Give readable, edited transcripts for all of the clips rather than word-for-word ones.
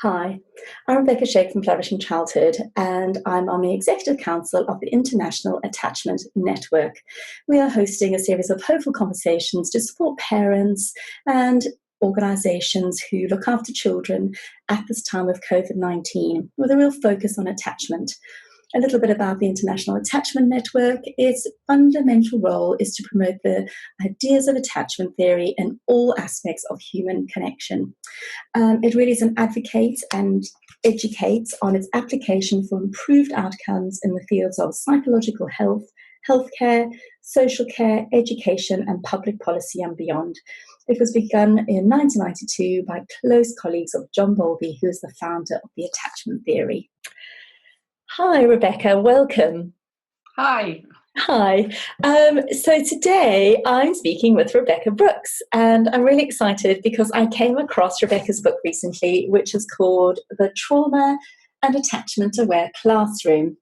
Hi, I'm Rebecca Sheikh from Flourishing Childhood, and I'm on the Executive Council of the International Attachment Network. We are hosting a series of hopeful conversations to support parents and organisations who look after children at this time of COVID-19, with a real focus on attachment. A little bit about the International Attachment Network. Its fundamental role is to promote the ideas of attachment theory in all aspects of human connection. It really is an advocate and educates on its application for improved outcomes in the fields of psychological health, healthcare, social care, education, and public policy and beyond. It was begun in 1992 by close colleagues of John Bowlby, who is the founder of the attachment theory. Hi, Rebecca. Welcome. Hi. Hi. So today I'm speaking with Rebecca Brooks, and I'm really excited because I came across Rebecca's book recently, which is called The Trauma and Attachment Aware Classroom.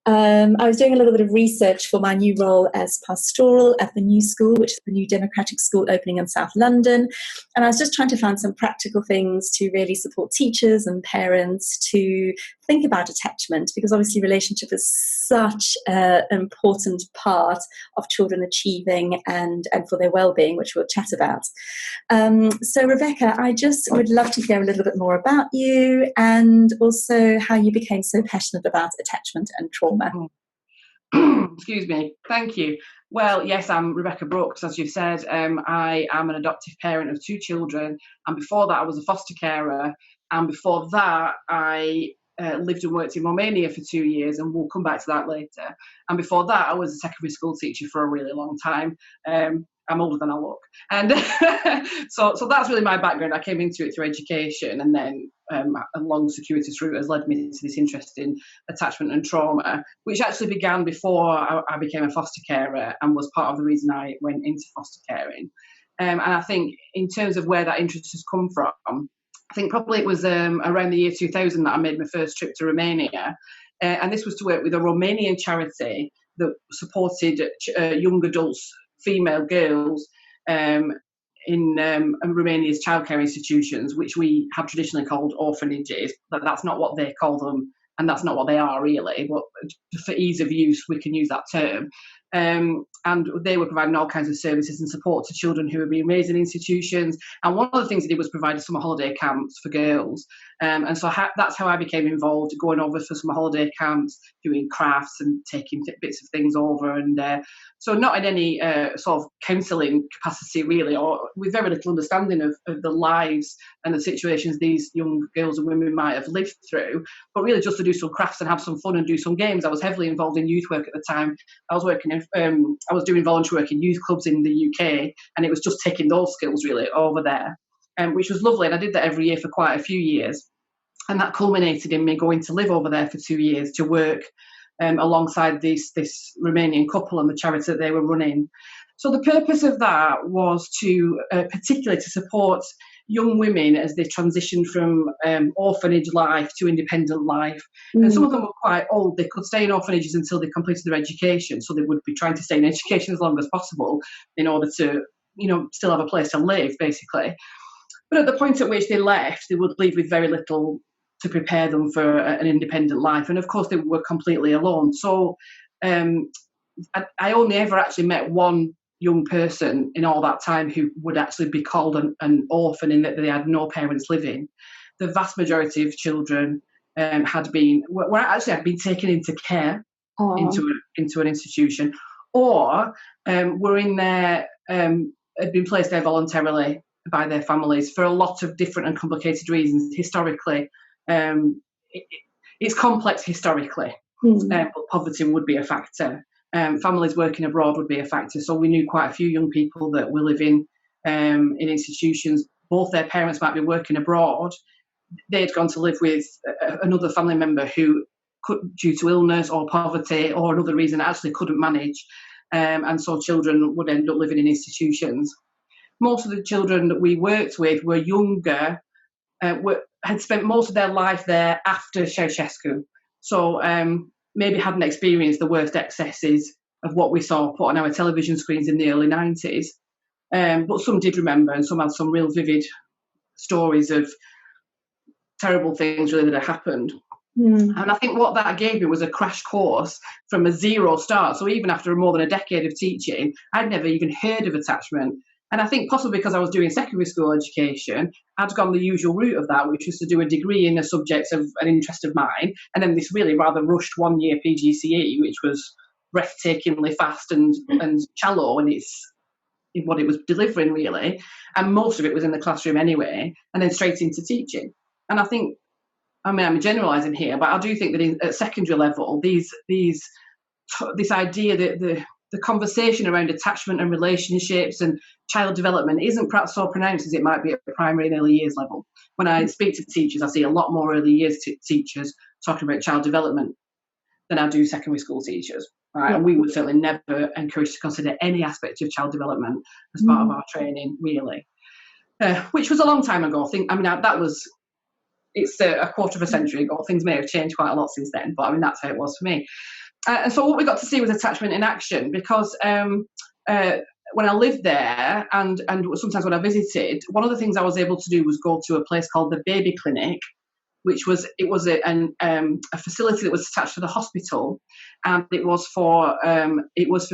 I was doing a little bit of research for my new role as pastoral at the new school, which is the new democratic school opening in South London. And I was just trying to find some practical things to really support teachers and parents to think about attachment, because obviously relationship is such an important part of children achieving and for their well-being, which we'll chat about. So Rebecca, I just would love to hear a little bit more about you and also how you became so passionate about attachment and trauma. Excuse me. Thank you. Well, yes, I'm Rebecca Brooks, as you've said. I am an adoptive parent of 2 children, and before that I was a foster carer, and before that I lived and worked in Romania for 2 years, and we'll come back to that later. And before that I was a secondary school teacher for a really long time. I'm older than I look, and so that's really my background. I came into it through education, and then a long circuitous route has led me to this interest in attachment and trauma, which actually began before I became a foster carer and was part of the reason I went into foster caring. And I think in terms of where that interest has come from, I think probably it was around the year 2000 that I made my first trip to Romania. And this was to work with a Romanian charity that supported young adults, female girls, in Romania's childcare institutions, which we have traditionally called orphanages, but that's not what they call them, and that's not what they are really, but for ease of use we can use that term. And they were providing all kinds of services and support to children who were being raised in institutions, and one of the things they did was provide summer holiday camps for girls, and so that's how I became involved, going over for summer holiday camps, doing crafts and taking bits of things over, and so not in any sort of counselling capacity really, or with very little understanding of the lives and the situations these young girls and women might have lived through, but really just to do some crafts and have some fun and do some games. I was heavily involved in youth work at the time. I was doing volunteer work in youth clubs in the UK, and it was just taking those skills really over there, which was lovely. And I did that every year for quite a few years, and that culminated in me going to live over there for 2 years to work alongside this Romanian couple and the charity that they were running. So the purpose of that was to particularly to support young women as they transitioned from orphanage life to independent life. And some of them were quite old. They could stay in orphanages until they completed their education, so they would be trying to stay in education as long as possible in order to, still have a place to live, basically. But at the point at which they left, they would leave with very little to prepare them for an independent life. And of course, they were completely alone. So I only ever actually met one young person in all that time who would actually be called an orphan, in that they had no parents living. The vast majority of children had been taken into care, into an institution, or were in there, had been placed there voluntarily by their families for a lot of different and complicated reasons. Historically, it's complex historically, but poverty would be a factor. Families working abroad would be a factor. So we knew quite a few young people that were living in institutions. Both their parents might be working abroad. They'd gone to live with another family member who could, due to illness or poverty or another reason, actually couldn't manage. And so children would end up living in institutions. Most of the children that we worked with were younger, had spent most of their life there after Ceausescu. So maybe hadn't experienced the worst excesses of what we saw put on our television screens in the early 90s. But some did remember, and some had some real vivid stories of terrible things really that had happened. Mm. And I think what that gave me was a crash course from a zero start. So even after more than a decade of teaching, I'd never even heard of attachment. And I think possibly because I was doing secondary school education, I'd gone the usual route of that, which was to do a degree in a subject of an interest of mine, and then this really rather rushed 1 year PGCE, which was breathtakingly fast and shallow in what it was delivering, really. And most of it was in the classroom anyway, and then straight into teaching. And I think, I mean, I'm generalising here, but I do think that at secondary level, this idea that the conversation around attachment and relationships and child development isn't perhaps so pronounced as it might be at the primary and early years level. When I speak to teachers, I see a lot more early years teachers talking about child development than I do secondary school teachers. Right? Yeah. And we would certainly never encourage to consider any aspect of child development as part of our training, really. Which was a long time ago. It's a quarter of a century ago. Things may have changed quite a lot since then, but I mean, that's how it was for me. And so what we got to see was attachment in action, because when I lived there and sometimes when I visited, one of the things I was able to do was go to a place called the Baby Clinic, which was a facility that was attached to the hospital, and it was for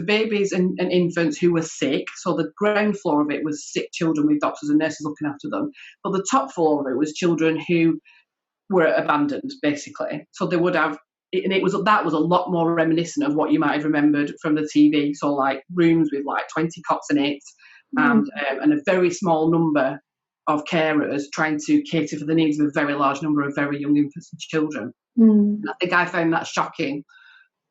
babies and infants who were sick. So the ground floor of it was sick children with doctors and nurses looking after them, but the top floor of it was children who were abandoned, basically. So they would have, and that was a lot more reminiscent of what you might have remembered from the TV. So like rooms with like 20 cots in it, and a very small number of carers trying to cater for the needs of a very large number of very young infants and children. I think I found that shocking.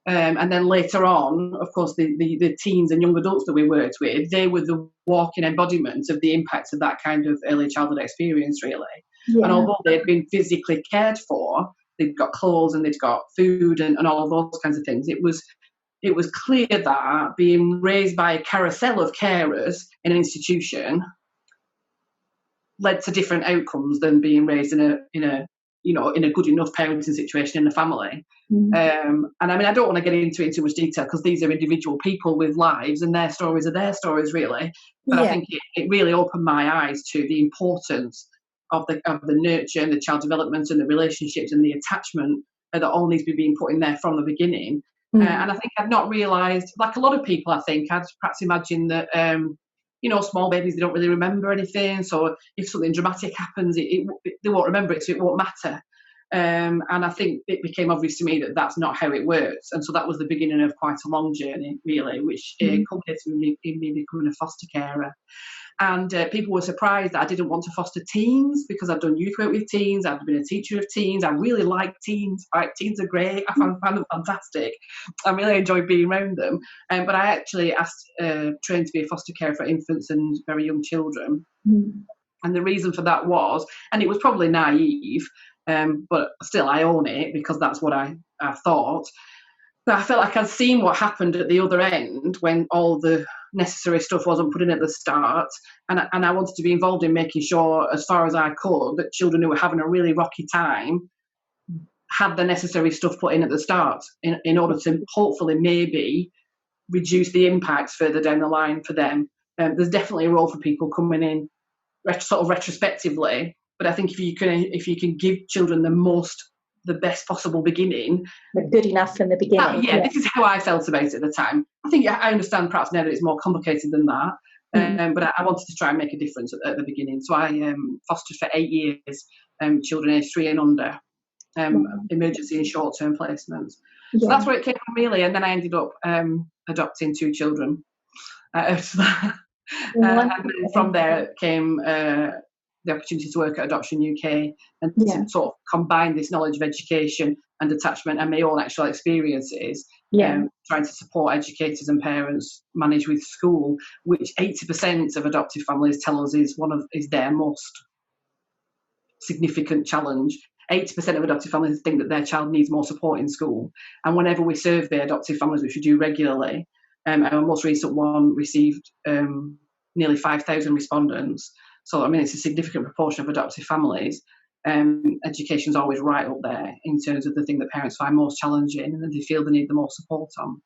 And then later on, of course, the teens and young adults that we worked with, they were the walking embodiment of the impact of that kind of early childhood experience, really. Yeah. And although they'd been physically cared for, they'd got clothes and they'd got food and all of those kinds of things, it was clear that being raised by a carousel of carers in an institution led to different outcomes than being raised in a good enough parenting situation in the family. And I mean, I don't want to get into it in too much detail because these are individual people with lives and their stories are their stories, really. But I think it really opened my eyes to the importance of the nurture and the child development and the relationships and the attachment that all needs to be being put in there from the beginning. And I think I'd not realised, like a lot of people, I think I'd perhaps imagined that small babies, they don't really remember anything. So if something dramatic happens, they won't remember it, so it won't matter. And I think it became obvious to me that that's not how it works. And so that was the beginning of quite a long journey, really, which culminated in me becoming a foster carer. And people were surprised that I didn't want to foster teens because I'd done youth work with teens. I'd been a teacher of teens. I really like teens. Right? Teens are great. I find them fantastic. I really enjoy being around them. But I actually trained to be a foster carer for infants and very young children. And the reason for that was, and it was probably naive, but still I own it because that's what I thought. But I felt like I'd seen what happened at the other end when all the necessary stuff wasn't put in at the start, and I wanted to be involved in making sure, as far as I could, that children who were having a really rocky time had the necessary stuff put in at the start in order to hopefully maybe reduce the impacts further down the line for them. There's definitely a role for people coming in sort of retrospectively, but I think if you can give children the best possible beginning. But good enough from the beginning. This is how I felt about it at the time. I think I understand perhaps now that it's more complicated than that, but I wanted to try and make a difference at the beginning. So I fostered for 8 years children aged 3 and under, emergency and short-term placements. So that's where it came from, really, and then I ended up adopting 2 children out of that. And then from there came the opportunity to work at Adoption UK and to sort of combine this knowledge of education and attachment and my own actual experiences, trying to support educators and parents manage with school, which 80% of adoptive families tell us is their most significant challenge. 80% of adoptive families think that their child needs more support in school. And whenever we survey adoptive families, which we do regularly, our most recent one received nearly 5,000 respondents. So, I mean, it's a significant proportion of adoptive families. Education's always right up there in terms of the thing that parents find most challenging and that they feel they need the most support on.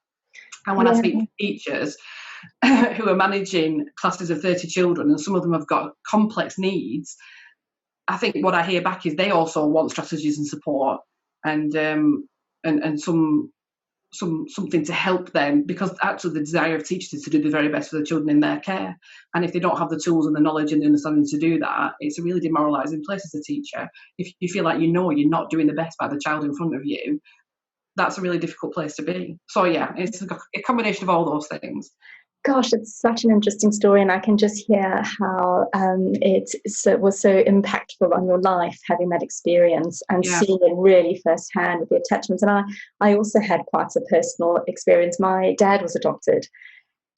And when I speak to teachers who are managing classes of 30 children, and some of them have got complex needs, I think what I hear back is they also want strategies and support, and something to help them, because actually the desire of teachers is to do the very best for the children in their care. And if they don't have the tools and the knowledge and the understanding to do that, it's a really demoralising place as a teacher. If you feel like you're not doing the best by the child in front of you, that's a really difficult place to be. So yeah, it's a combination of all those things. Gosh, it's such an interesting story, and I can just hear how was so impactful on your life, having that experience and seeing it really firsthand with the attachments. And I also had quite a personal experience. My dad was adopted,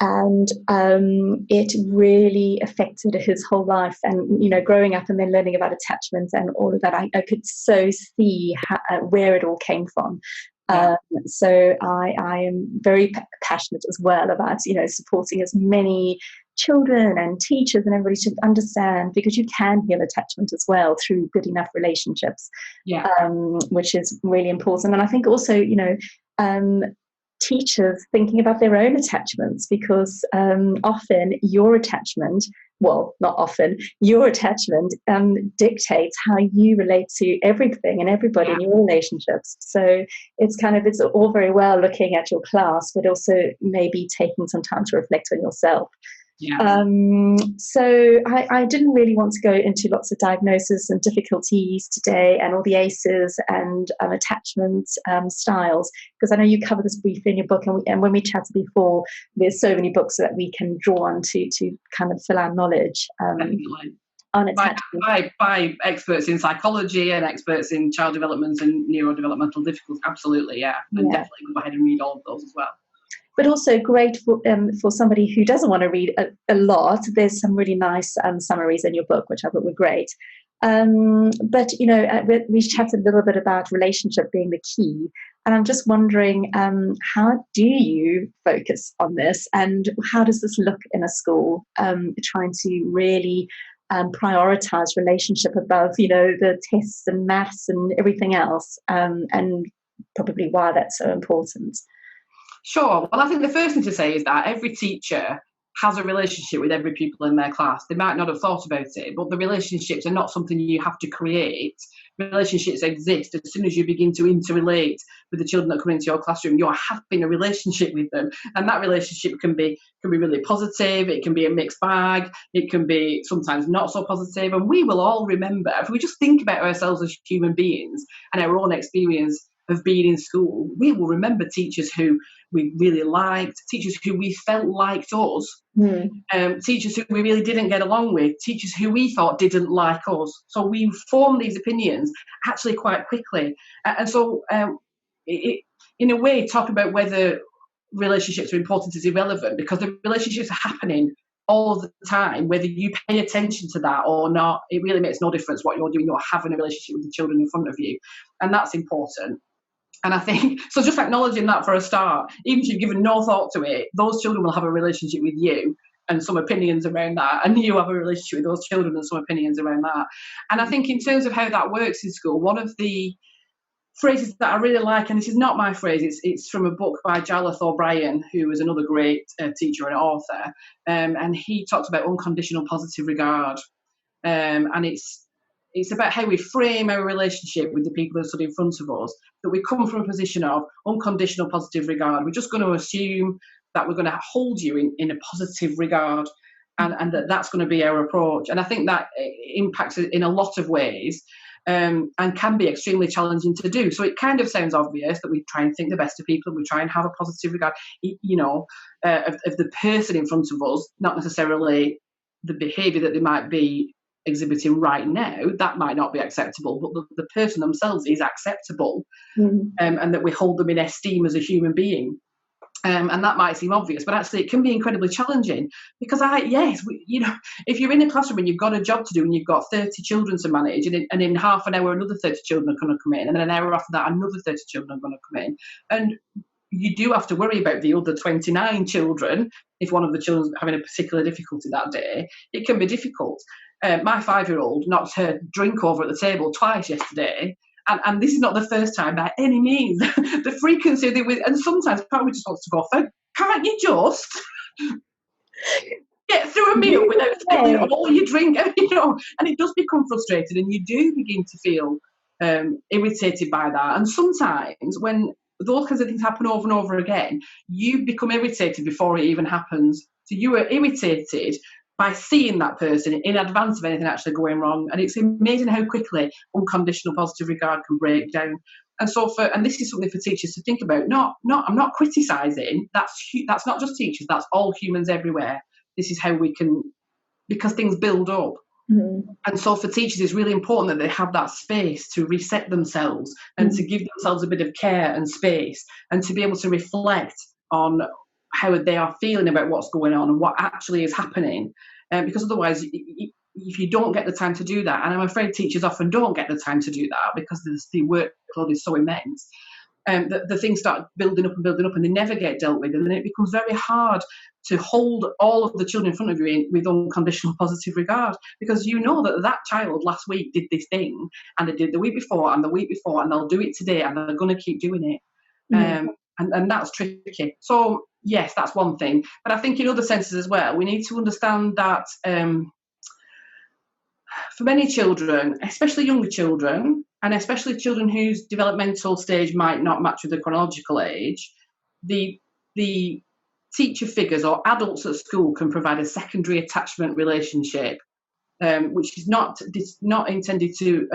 and it really affected his whole life. And, you know, growing up and then learning about attachments and all of that, I could so see where it all came from. So I am very passionate as well about, you know, supporting as many children and teachers and everybody to understand, because you can heal attachment as well through good enough relationships, which is really important. And I think also, you know, teachers thinking about their own attachments, because often your attachment, well, not often, your attachment dictates how you relate to everything and everybody in your relationships. So it's all very well looking at your class, but also maybe taking some time to reflect on yourself. So I didn't really want to go into lots of diagnosis and difficulties today and all the ACEs and attachment styles, because I know you cover this briefly in your book, and when we chatted before, there's so many books that we can draw on to kind of fill our knowledge on attachment. By experts in psychology and experts in child development and neurodevelopmental difficulties, absolutely, and definitely go ahead and read all of those as well. But also great for somebody who doesn't want to read a lot. There's some really nice summaries in your book, which I thought were great. But, you know, we chatted a little bit about relationship being the key. And I'm just wondering, how do you focus on this? And how does this look in a school, trying to really prioritize relationship above, you know, the tests and maths and everything else, and probably why that's so important? Sure. Well, I think the first thing to say is that every teacher has a relationship with every pupil in their class. They might not have thought about it, but the relationships are not something you have to create. Relationships exist. As soon as you begin to interrelate with the children that come into your classroom, you're having a relationship with them. And that relationship can be really positive. It can be a mixed bag. It can be sometimes not so positive. And we will all remember, if we just think about ourselves as human beings and our own experience of being in school, we will remember teachers who we really liked, teachers who we felt liked us, teachers who we really didn't get along with, teachers who we thought didn't like us. So we form these opinions actually quite quickly. And so in a way, talk about whether relationships are important is irrelevant, because the relationships are happening all the time, whether you pay attention to that or not. It really makes no difference what you're doing. You're having a relationship with the children in front of you, and that's important. And I think, so just acknowledging that for a start, even if you've given no thought to it, those children will have a relationship with you and some opinions around that, and you have a relationship with those children and some opinions around that. And I think in terms of how that works in school, one of the phrases that I really like, and this is not my phrase, it's from a book by Jarlath O'Brien, who was another great teacher and author, and he talks about unconditional positive regard, and it's about how we frame our relationship with the people that stood in front of us, that we come from a position of unconditional positive regard. We're just going to assume that we're going to hold you in a positive regard, and that's going to be our approach. And I think that impacts it in a lot of ways, and can be extremely challenging to do. So it kind of sounds obvious that we try and think the best of people, we try and have a positive regard, you know, of the person in front of us, not necessarily the behaviour that they might be exhibiting right now. That might not be acceptable, but the person themselves is acceptable, and that we hold them in esteem as a human being. And that might seem obvious, but actually it can be incredibly challenging, because you know, if you're in a classroom and you've got a job to do and you've got 30 children to manage, and in half an hour another 30 children are going to come in, and then an hour after that another 30 children are going to come in, and you do have to worry about the other 29 children. If one of the children's having a particular difficulty that day, it can be difficult. My 5-year-old knocked her drink over at the table twice yesterday, and this is not the first time by any means. The frequency of it, and sometimes probably just wants to go, can't you just get through a meal without spending all your drink, and it does become frustrated, and you do begin to feel irritated by that. And sometimes when those kinds of things happen over and over again, you become irritated before it even happens. So you are irritated by seeing that person in advance of anything actually going wrong. And it's amazing how quickly unconditional positive regard can break down. And so and this is something for teachers to think about. I'm not criticising. That's not just teachers. That's all humans everywhere. This is how we can, because things build up. Mm-hmm. And so for teachers, it's really important that they have that space to reset themselves and to give themselves a bit of care and space, and to be able to reflect on how they are feeling about what's going on and what actually is happening. Because otherwise, if you don't get the time to do that, and I'm afraid teachers often don't get the time to do that because the workload is so immense, the things start building up and they never get dealt with, and then it becomes very hard to hold all of the children in front of you with unconditional positive regard, because you know that child last week did this thing, and they did the week before and the week before, and they'll do it today, and they're going to keep doing it. And that's tricky. So yes, that's one thing. But I think in other senses as well, we need to understand that for many children, especially younger children, and especially children whose developmental stage might not match with the chronological age, the teacher figures or adults at school can provide a secondary attachment relationship, which is not intended to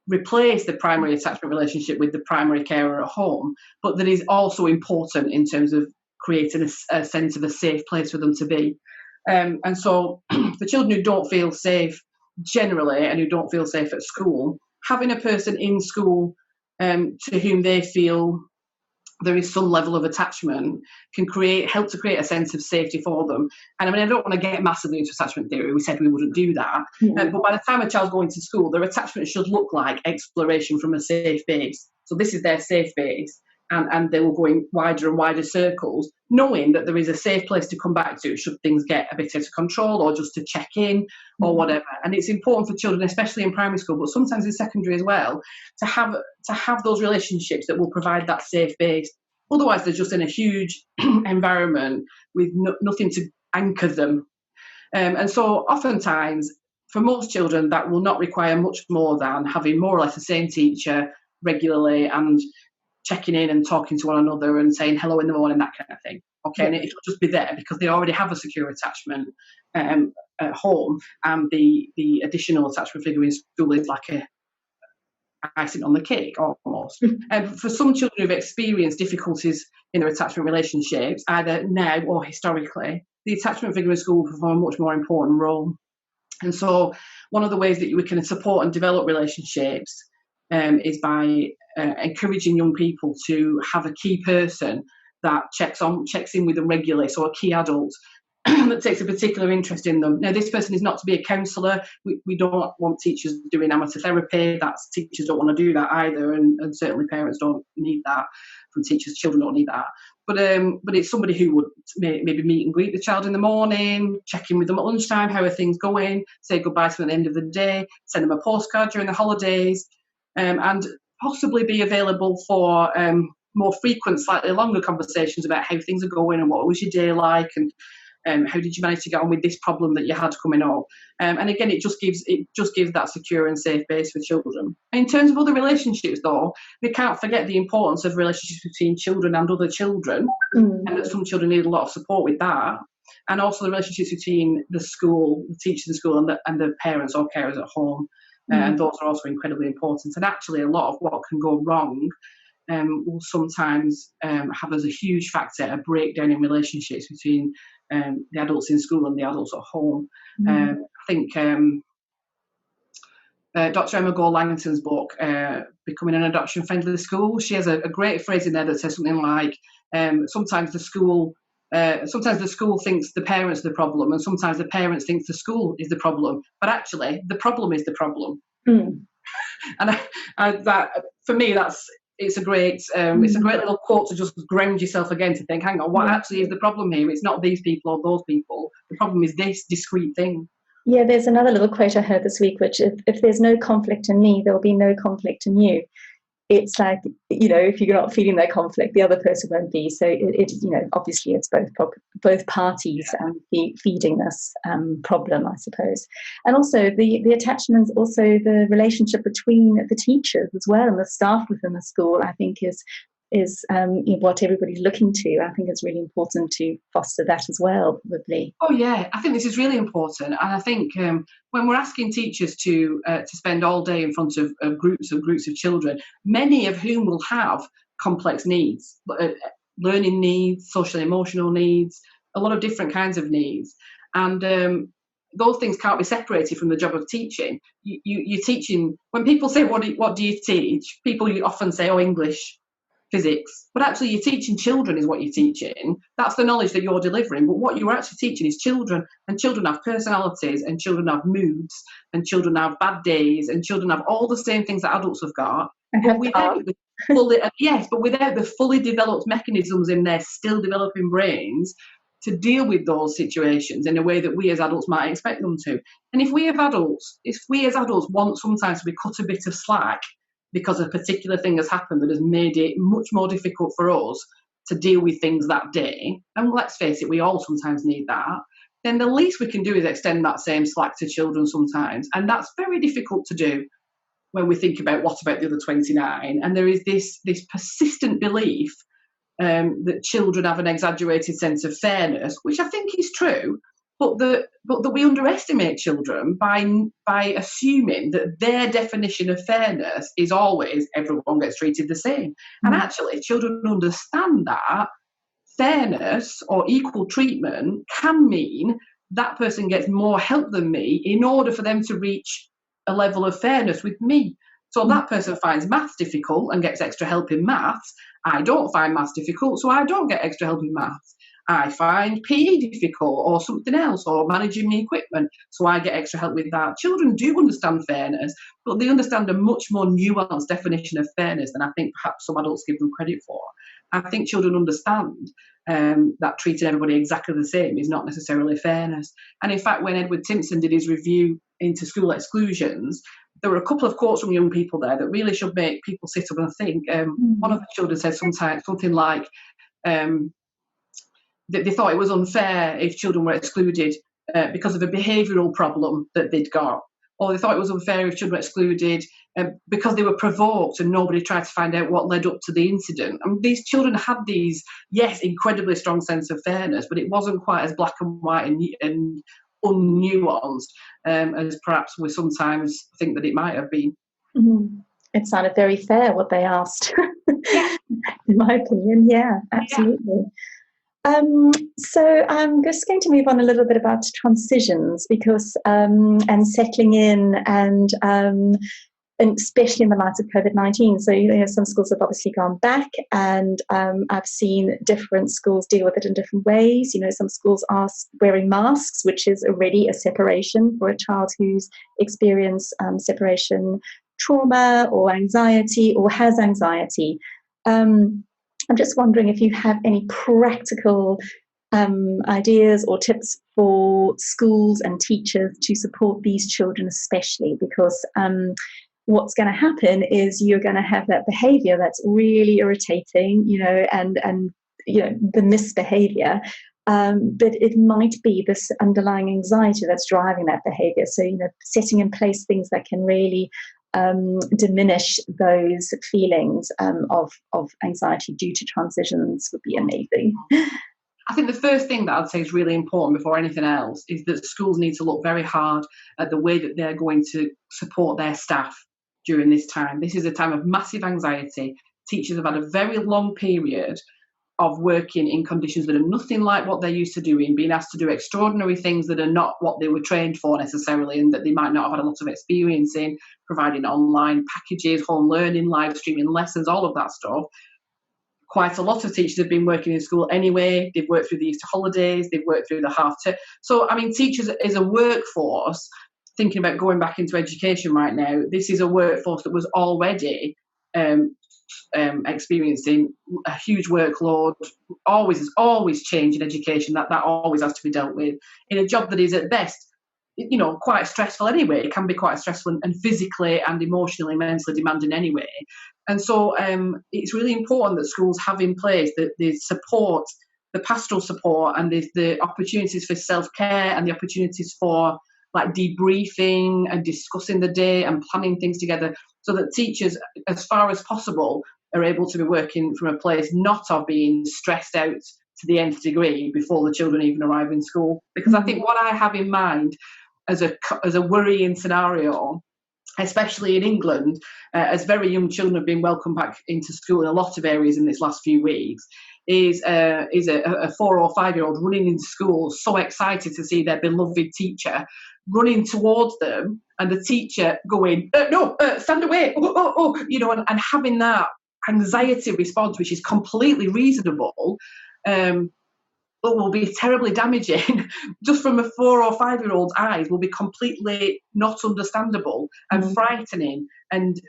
replace the primary attachment relationship with the primary carer at home, but that is also important in terms of creating a sense of a safe place for them to be. And so for children who don't feel safe generally and who don't feel safe at school, having a person in school to whom they feel there is some level of attachment can help to create a sense of safety for them. And I mean, I don't want to get massively into attachment theory. We said we wouldn't do that. But by the time a child's going to school, their attachment should look like exploration from a safe base. So this is their safe base. And they will go in wider and wider circles, knowing that there is a safe place to come back to should things get a bit out of control, or just to check in or whatever. And it's important for children, especially in primary school, but sometimes in secondary as well, to have those relationships that will provide that safe base. Otherwise, they're just in a huge environment with nothing to anchor them. And so oftentimes, for most children, that will not require much more than having more or less the same teacher regularly and checking in and talking to one another and saying hello in the morning, that kind of thing. Okay, and it'll just be there because they already have a secure attachment at home, and the additional attachment figure in school is like a icing on the cake almost. For some children who've experienced difficulties in their attachment relationships, either now or historically, the attachment figure in school will perform a much more important role. And so one of the ways that we can support and develop relationships is by encouraging young people to have a key person that checks in with them regularly, so a key adult that takes a particular interest in them. Now, this person is not to be a counsellor. We don't want teachers doing amateur therapy. Teachers don't want to do that either, and certainly parents don't need that from teachers. Children don't need that. But it's somebody who would maybe meet and greet the child in the morning, check in with them at lunchtime, how are things going, say goodbye to them at the end of the day, send them a postcard during the holidays, and possibly be available for more frequent, slightly longer conversations about how things are going and what was your day like, and how did you manage to get on with this problem that you had coming up. And again, it just gives that secure and safe base for children. And in terms of other relationships, though, we can't forget the importance of relationships between children and other children, and that some children need a lot of support with that. And also the relationships between the school, the teachers in the school, and the parents or carers at home. And those are also incredibly important. And actually, a lot of what can go wrong will sometimes have as a huge factor a breakdown in relationships between the adults in school and the adults at home. I think Dr. Emma Gore-Langton's book, Becoming an Adoption Friendly School, she has a great phrase in there that says something like, sometimes the school thinks the parents are the problem, and sometimes the parents think the school is the problem. But actually, the problem is the problem. And that, for me, it's a great little quote to just ground yourself again, to think, hang on, what actually is the problem here? It's not these people or those people. The problem is this discrete thing. Yeah, there's another little quote I heard this week, which if there's no conflict in me, there will be no conflict in you. it's like, if you're not feeling that conflict, the other person won't be. So obviously it's both parties feeding this problem, I suppose. And also the attachments, also the relationship between the teachers as well and the staff within the school, I think is what everybody's looking to. I think it's really important to foster that as well, probably. Oh yeah, I think this is really important, and I think when we're asking teachers to spend all day in front of groups of children, many of whom will have complex needs, learning needs, social emotional needs, a lot of different kinds of needs, and those things can't be separated from the job of teaching. You're teaching. When people say, what do you teach? People often say, oh, English, physics, but actually you're teaching children is what you're teaching. That's the knowledge that you're delivering, but what you're actually teaching is children, and children have personalities, and children have moods, and children have bad days, and children have all the same things that adults have got, but without the fully developed mechanisms in their still developing brains to deal with those situations in a way that we as adults might expect them to. And if we as adults want sometimes to be cut a bit of slack because a particular thing has happened that has made it much more difficult for us to deal with things that day, and let's face it, we all sometimes need that, then the least we can do is extend that same slack to children sometimes. And that's very difficult to do when we think about what about the other 29. And there is this persistent belief that children have an exaggerated sense of fairness, which I think is true, but that we underestimate children by assuming that their definition of fairness is always everyone gets treated the same. Mm-hmm. And actually, children understand that fairness or equal treatment can mean that person gets more help than me in order for them to reach a level of fairness with me. So that person finds maths difficult and gets extra help in maths. I don't find maths difficult, so I don't get extra help in maths. I find PE difficult or something else, or managing my equipment, so I get extra help with that. Children do understand fairness, but they understand a much more nuanced definition of fairness than I think perhaps some adults give them credit for. I think children understand that treating everybody exactly the same is not necessarily fairness. And in fact, when Edward Timpson did his review into school exclusions, there were a couple of quotes from young people there that really should make people sit up and think. One of the children said something like that they thought it was unfair if children were excluded because of a behavioural problem that they'd got, or they thought it was unfair if children were excluded because they were provoked and nobody tried to find out what led up to the incident. And these children had these, yes, incredibly strong sense of fairness, but it wasn't quite as black and white and unnuanced as perhaps we sometimes think that it might have been. Mm-hmm. It sounded very fair what they asked. Yeah. In my opinion, yeah, absolutely. Yeah. So I'm just going to move on a little bit about transitions, because and settling in, and especially in the light of COVID-19. So some schools have obviously gone back, and I've seen different schools deal with it in different ways. Some schools are wearing masks, which is already a separation for a child who's experienced separation trauma or anxiety or has anxiety. I'm just wondering if you have any practical ideas or tips for schools and teachers to support these children, especially because what's going to happen is you're going to have that behavior that's really irritating, and the misbehavior. But it might be this underlying anxiety that's driving that behavior. So, setting in place things that can really diminish those feelings of anxiety due to transitions would be amazing. I think the first thing that I'd say is really important before anything else is that schools need to look very hard at the way that they're going to support their staff during this time. This is a time of massive anxiety. Teachers have had a very long period of working in conditions that are nothing like what they're used to doing, being asked to do extraordinary things that are not what they were trained for necessarily, and that they might not have had a lot of experience in, providing online packages, home learning, live streaming lessons, all of that stuff. Quite a lot of teachers have been working in school anyway. They've worked through the Easter holidays, they've worked through the half term. So, teachers is a workforce, thinking about going back into education right now, this is a workforce that was already experiencing a huge workload, always change in education, that always has to be dealt with, in a job that is at best quite stressful anyway. It can be quite stressful and physically and emotionally, mentally demanding anyway. And so it's really important that schools have in place the support, the pastoral support, and the opportunities for self-care, and the opportunities for like debriefing and discussing the day and planning things together, so that teachers, as far as possible, are able to be working from a place not of being stressed out to the nth degree before the children even arrive in school. Because I think what I have in mind as a worrying scenario, especially in England, as very young children have been welcomed back into school in a lot of areas in this last few weeks, is a 4 or 5 year old running into school, so excited to see their beloved teacher, running towards them, and the teacher going, no, stand away, and having that anxiety response, which is completely reasonable, but will be terribly damaging just from a 4 or 5 year old's eyes, will be completely not understandable and frightening and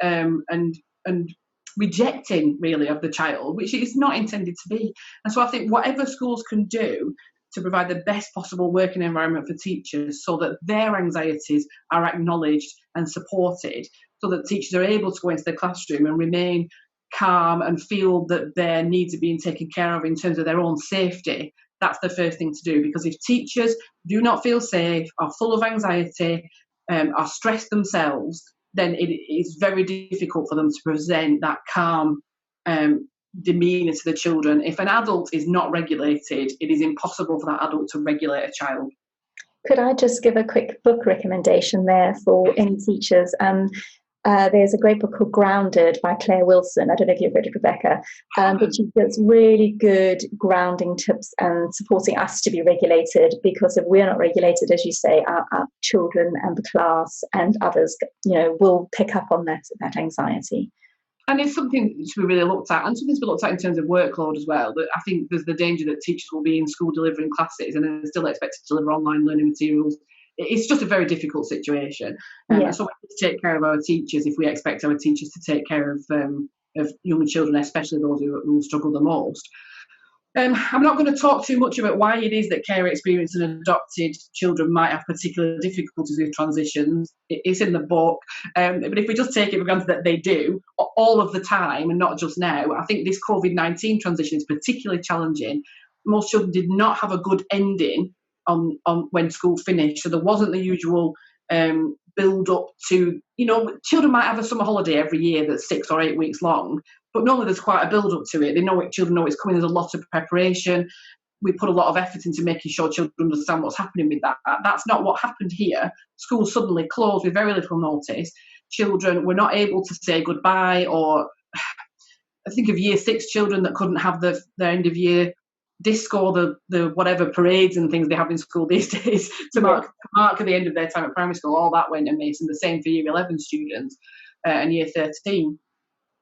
rejecting really of the child, which is not intended to be. And so I think whatever schools can do to provide the best possible working environment for teachers, so that their anxieties are acknowledged and supported, so that teachers are able to go into their classroom and remain calm and feel that their needs are being taken care of in terms of their own safety, that's the first thing to do. Because if teachers do not feel safe, are full of anxiety, are stressed themselves, then it is very difficult for them to present that calm demeanour to the children. If an adult is not regulated, it is impossible for that adult to regulate a child. Could I just give a quick book recommendation there for any teachers? There's a great book called Grounded by Claire Wilson. I don't know if you've read it, Rebecca, but she gives really good grounding tips and supporting us to be regulated, because if we're not regulated, as you say, our children and the class and others, will pick up on that anxiety. And it's something to be really looked at, and something to be looked at in terms of workload as well. But I think there's the danger that teachers will be in school delivering classes and then still expected to deliver online learning materials. It's just a very difficult situation. So we need to take care of our teachers if we expect our teachers to take care of young children, especially those who struggle the most. I'm not going to talk too much about why it is that care experience and adopted children might have particular difficulties with transitions. It's in the book. But if we just take it for granted that they do all of the time and not just now, I think this COVID-19 transition is particularly challenging. Most children did not have a good ending on when school finished, so there wasn't the usual build up to, children might have a summer holiday every year that's 6 or 8 weeks long, but normally there's quite a build up to it. Children know it's coming. There's a lot of preparation. We put a lot of effort into making sure children understand what's happening with that. That's not what happened here. Schools suddenly closed with very little notice. Children were not able to say goodbye, or I think of year 6 children that couldn't have their end of year disco, the whatever parades and things they have in school these days to mark at the end of their time at primary school. All that went amiss, and the same for year 11 students and year 13.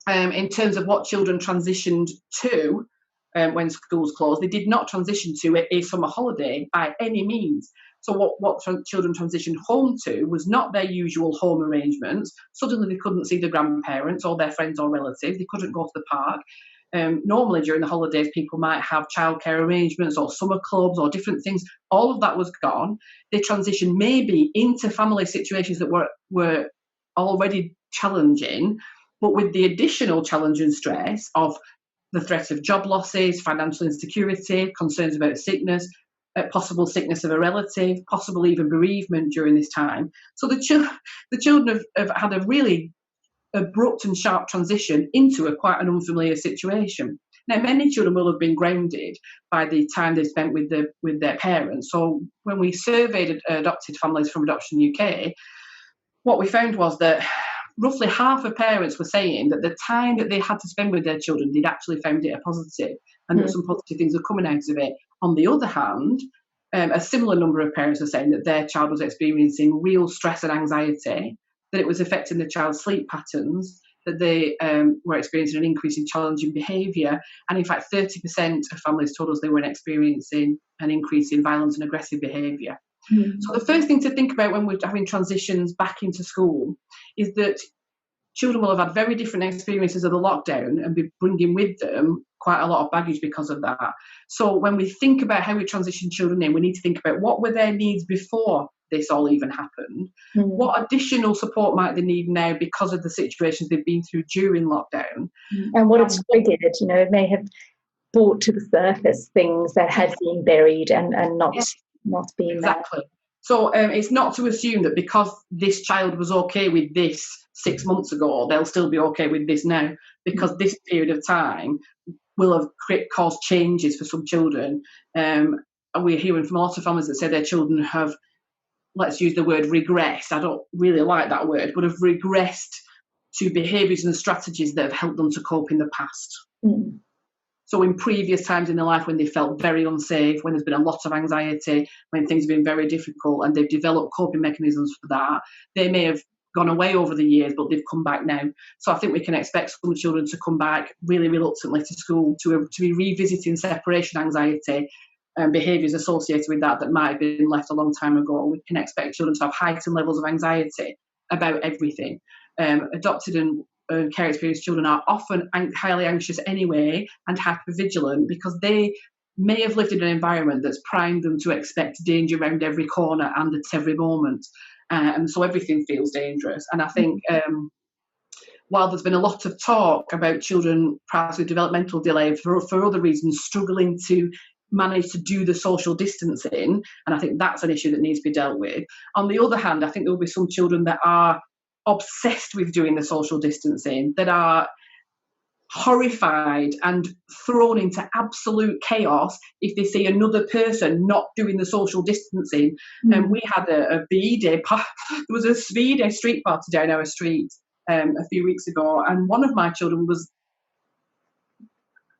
In terms of what children transitioned to when schools closed, they did not transition to a summer holiday by any means. So what children transitioned home to was not their usual home arrangements. Suddenly they couldn't see the grandparents or their friends or relatives. They couldn't go to the park. Normally during the holidays, people might have childcare arrangements or summer clubs or different things. All of that was gone. They transitioned maybe into family situations that were already challenging, but with the additional challenge and stress of the threat of job losses, financial insecurity, concerns about sickness, possible sickness of a relative, possible even bereavement during this time. So the children have had a really abrupt and sharp transition into quite an unfamiliar situation. Now, many children will have been grounded by the time they spent with their parents. So when we surveyed adopted families from Adoption UK, what we found was that roughly half of parents were saying that the time that they had to spend with their children, they'd actually found it a positive, and that some positive things are coming out of it. On the other hand, a similar number of parents were saying that their child was experiencing real stress and anxiety, that it was affecting the child's sleep patterns, that they were experiencing an increase in challenging behaviour, and in fact 30% of families told us they were experiencing an increase in violent and aggressive behaviour. So the first thing to think about when we're having transitions back into school is that children will have had very different experiences of the lockdown and be bringing with them quite a lot of baggage because of that. So when we think about how we transition children in, we need to think about what were their needs before this all even happened. What additional support might they need now because of the situations they've been through during lockdown? And what it's triggered, it may have brought to the surface things that had been buried and not been exactly there. So it's not to assume that because this child was okay with this 6 months ago, they'll still be okay with this now, because this period of time will have caused changes for some children. And we're hearing from a lot of families that say their children have, let's use the word regressed. I don't really like that word, but have regressed to behaviours and strategies that have helped them to cope in the past. So in previous times in their life when they felt very unsafe, when there's been a lot of anxiety, when things have been very difficult and they've developed coping mechanisms for that, they may have gone away over the years, but they've come back now. So I think we can expect some children to come back really reluctantly to school, to be revisiting separation anxiety and behaviours associated with that might have been left a long time ago. We can expect children to have heightened levels of anxiety about everything. Adopted and care experienced children are often highly anxious anyway and hypervigilant because they may have lived in an environment that's primed them to expect danger around every corner and at every moment. And so everything feels dangerous. And I think while there's been a lot of talk about children perhaps with developmental delay for other reasons struggling to manage to do the social distancing, and I think that's an issue that needs to be dealt with. On the other hand, I think there will be some children that are obsessed with doing the social distancing, that are horrified and thrown into absolute chaos if they see another person not doing the social distancing. And we had a VE day, there was a VE day street party down our street a few weeks ago, and one of my children was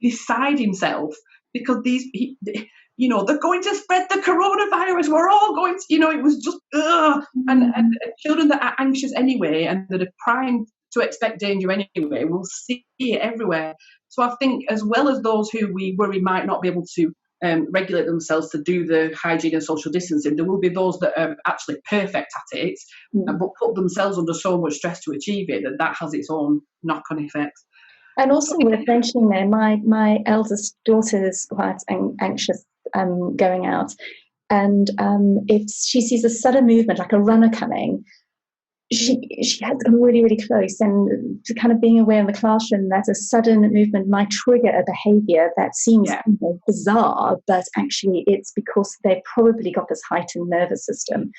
beside himself because they're going to spread the coronavirus. We're all going to, it was just, and children that are anxious anyway and that are primed to expect danger anyway will see it everywhere. So I think as well as those who we worry might not be able to regulate themselves to do the hygiene and social distancing, there will be those that are actually perfect at it, but put themselves under so much stress to achieve it that has its own knock-on effects. And also worth mentioning there, my eldest daughter is quite anxious going out, and if she sees a sudden movement like a runner coming, she has come really, really close, and to kind of being aware in the classroom that a sudden movement might trigger a behaviour that seems bizarre, but actually it's because they've probably got this heightened nervous system.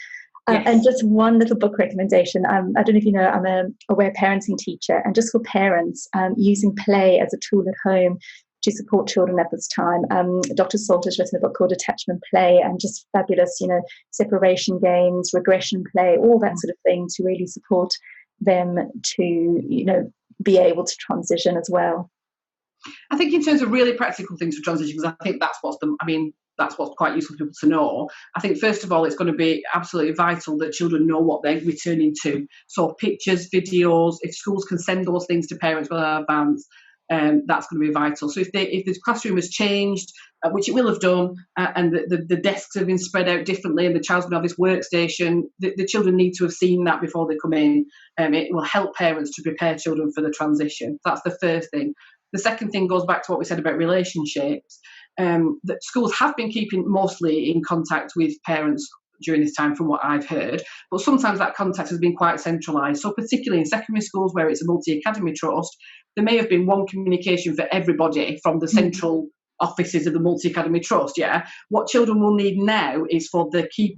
And just one little book recommendation. I don't know if you know, I'm an aware parenting teacher, and just for parents, using play as a tool at home to support children at this time. Dr. Salt has written a book called Attachment Play, and just fabulous, separation games, regression play, all that sort of thing to really support them to, be able to transition as well. I think in terms of really practical things for transition, because I think that's what's quite useful for people to know. I think, first of all, it's going to be absolutely vital that children know what they're returning to. So pictures, videos, if schools can send those things to parents well in advance, that's going to be vital. So if the classroom has changed, which it will have done, and the desks have been spread out differently and the child's going to have this workstation, the children need to have seen that before they come in. It will help parents to prepare children for the transition. That's the first thing. The second thing goes back to what we said about relationships. That schools have been keeping mostly in contact with parents during this time from what I've heard, but sometimes that contact has been quite centralised. So particularly in secondary schools where it's a multi-academy trust, there may have been one communication for everybody from the central offices of the multi-academy trust. What children will need now is for their key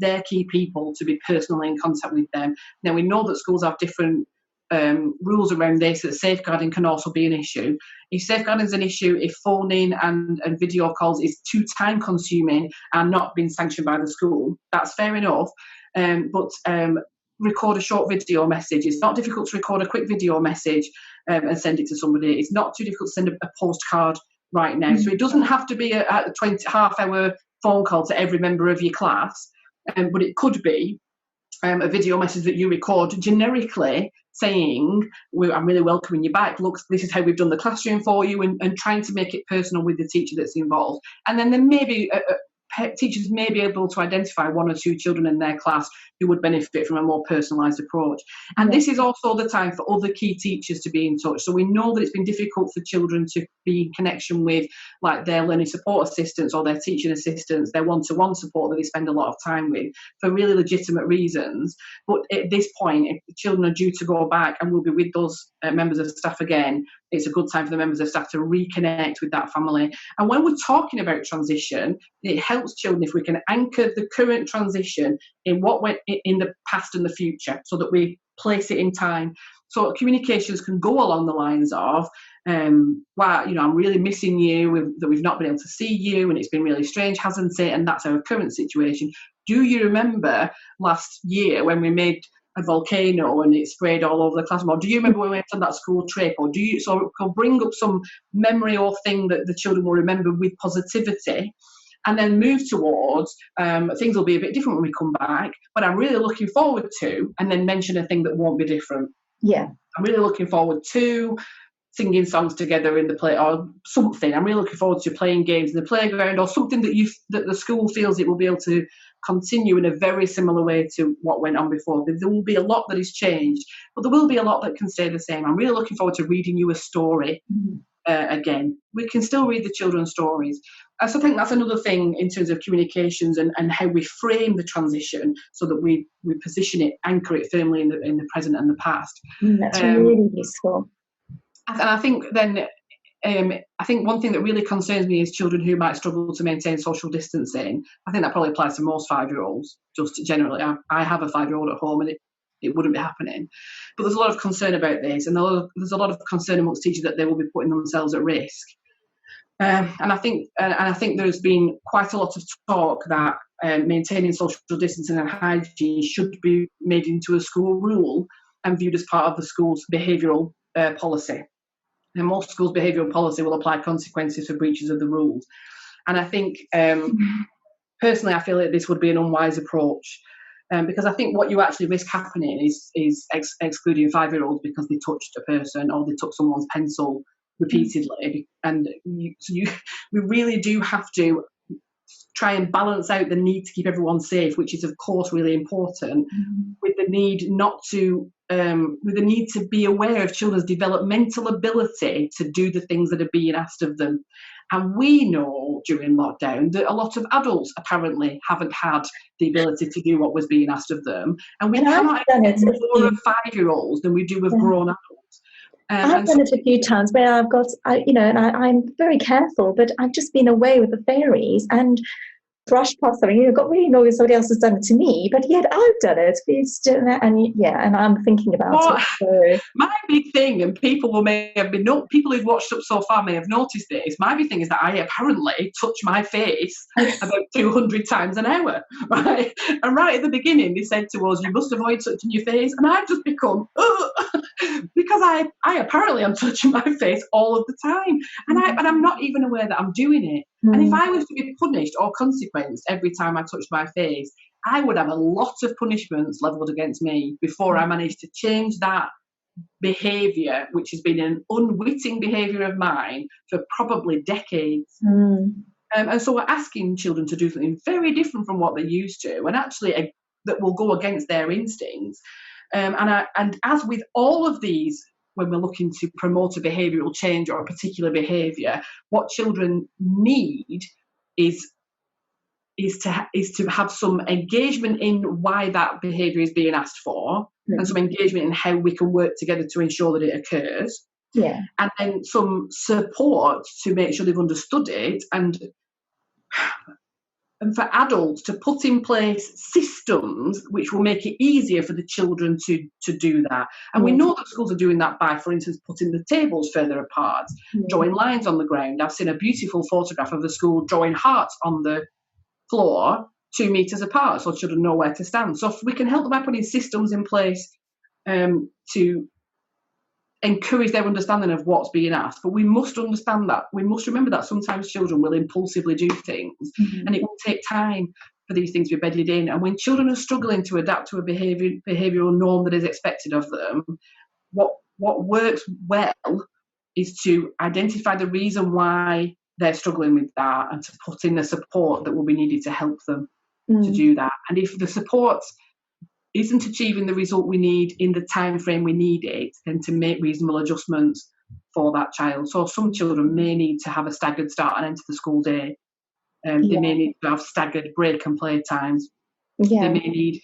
people to be personally in contact with them. Now we know that schools have different rules around this, that safeguarding can also be an issue. If safeguarding is an issue, if phoning and video calls is too time consuming and not being sanctioned by the school, that's fair enough. But record a short video message. It's not difficult to record a quick video message and send it to somebody. It's not too difficult to send a postcard right now. So it doesn't have to be a half-hour phone call to every member of your class, but it could be a video message that you record generically saying, I'm really welcoming you back. Look, this is how we've done the classroom for you, and trying to make it personal with the teacher that's involved. And then there may be teachers may be able to identify one or two children in their class who would benefit from a more personalised approach. And this is also the time for other key teachers to be in touch. So we know that it's been difficult for children to be in connection with like their learning support assistants or their teaching assistants, their one-to-one support that they spend a lot of time with for really legitimate reasons. But at this point, if the children are due to go back and will be with those members of staff again, it's a good time for the members of staff to reconnect with that family. And when we're talking about transition, it helps children if we can anchor the current transition in what went in the past and the future, so that we place it in time. So communications can go along the lines of, wow, I'm really missing you, that we've not been able to see you, and it's been really strange, hasn't it? And that's our current situation. Do you remember last year when we made a volcano and it sprayed all over the classroom? Or do you remember when we went on that school trip? Or do you, so can bring up some memory or thing that the children will remember with positivity, and then move towards things will be a bit different when we come back, but I'm really looking forward to, and then mention a thing that won't be different. Yeah. I'm really looking forward to singing songs together in the play or something. I'm really looking forward to playing games in the playground, or something that the school feels it will be able to continue in a very similar way to what went on before. There will be a lot that is changed, but there will be a lot that can stay the same. I'm really looking forward to reading you a story again. We can still read the children's stories. So I think that's another thing in terms of communications and how we frame the transition, so that we position it, anchor it firmly in the present and the past. That's really useful. And I think then, I think one thing that really concerns me is children who might struggle to maintain social distancing. I think that probably applies to most 5-year-olds, just generally. I have a 5-year-old at home, and it wouldn't be happening. But there's a lot of concern about this, and there's a lot of concern amongst teachers that they will be putting themselves at risk. And I think there's been quite a lot of talk that maintaining social distancing and hygiene should be made into a school rule and viewed as part of the school's behavioural policy. And most schools' behavioural policy will apply consequences for breaches of the rules. And I think, personally, I feel that this would be an unwise approach, because I think what you actually risk happening is excluding 5-year-olds because they touched a person or they took someone's pencil repeatedly. And we really do have to try and balance out the need to keep everyone safe, which is of course really important, with the need with the need to be aware of children's developmental ability to do the things that are being asked of them. And we know during lockdown that a lot of adults apparently haven't had the ability to do what was being asked of them, and we cannot expect more of 5-year-olds than we do with grown adults. I've done it a few times where I'm very careful, but I've just been away with the fairies and brushed past something. Got really annoyed somebody else has done it to me, but yet I've done it. And I'm thinking about it. So. My big thing, and people who've watched up so far may have noticed this. My big thing is that I apparently touch my face about 200 times an hour, right? And right at the beginning, they said to us, "You must avoid touching your face," and I've just become because I apparently am touching my face all of the time, and I'm not even aware that I'm doing it. And if I was to be punished or consequenced every time I touched my face, I would have a lot of punishments levelled against me before I managed to change that behaviour, which has been an unwitting behaviour of mine for probably decades. And so we're asking children to do something very different from what they're used to, and actually that will go against their instincts. And as with all of these, when we're looking to promote a behavioural change or a particular behaviour, what children need is to have some engagement in why that behaviour is being asked for, and some engagement in how we can work together to ensure that it occurs. Yeah. And then some support to make sure they've understood it, and for adults to put in place systems which will make it easier for the children to do that. And we know that schools are doing that by, for instance, putting the tables further apart, drawing lines on the ground. I've seen a beautiful photograph of the school drawing hearts on the floor 2 meters apart so children know where to stand. So if we can help them by putting systems in place to encourage their understanding of what's being asked. But we must understand that. We must remember that sometimes children will impulsively do things, and it will take time for these things to be bedded in. And when children are struggling to adapt to a behavioural norm that is expected of them, what works well is to identify the reason why they're struggling with that, and to put in the support that will be needed to help them to do that. And if the support isn't achieving the result we need in the time frame we need it, then to make reasonable adjustments for that child. So some children may need to have a staggered start and end to the school day. They may need to have staggered break and play times. They may need,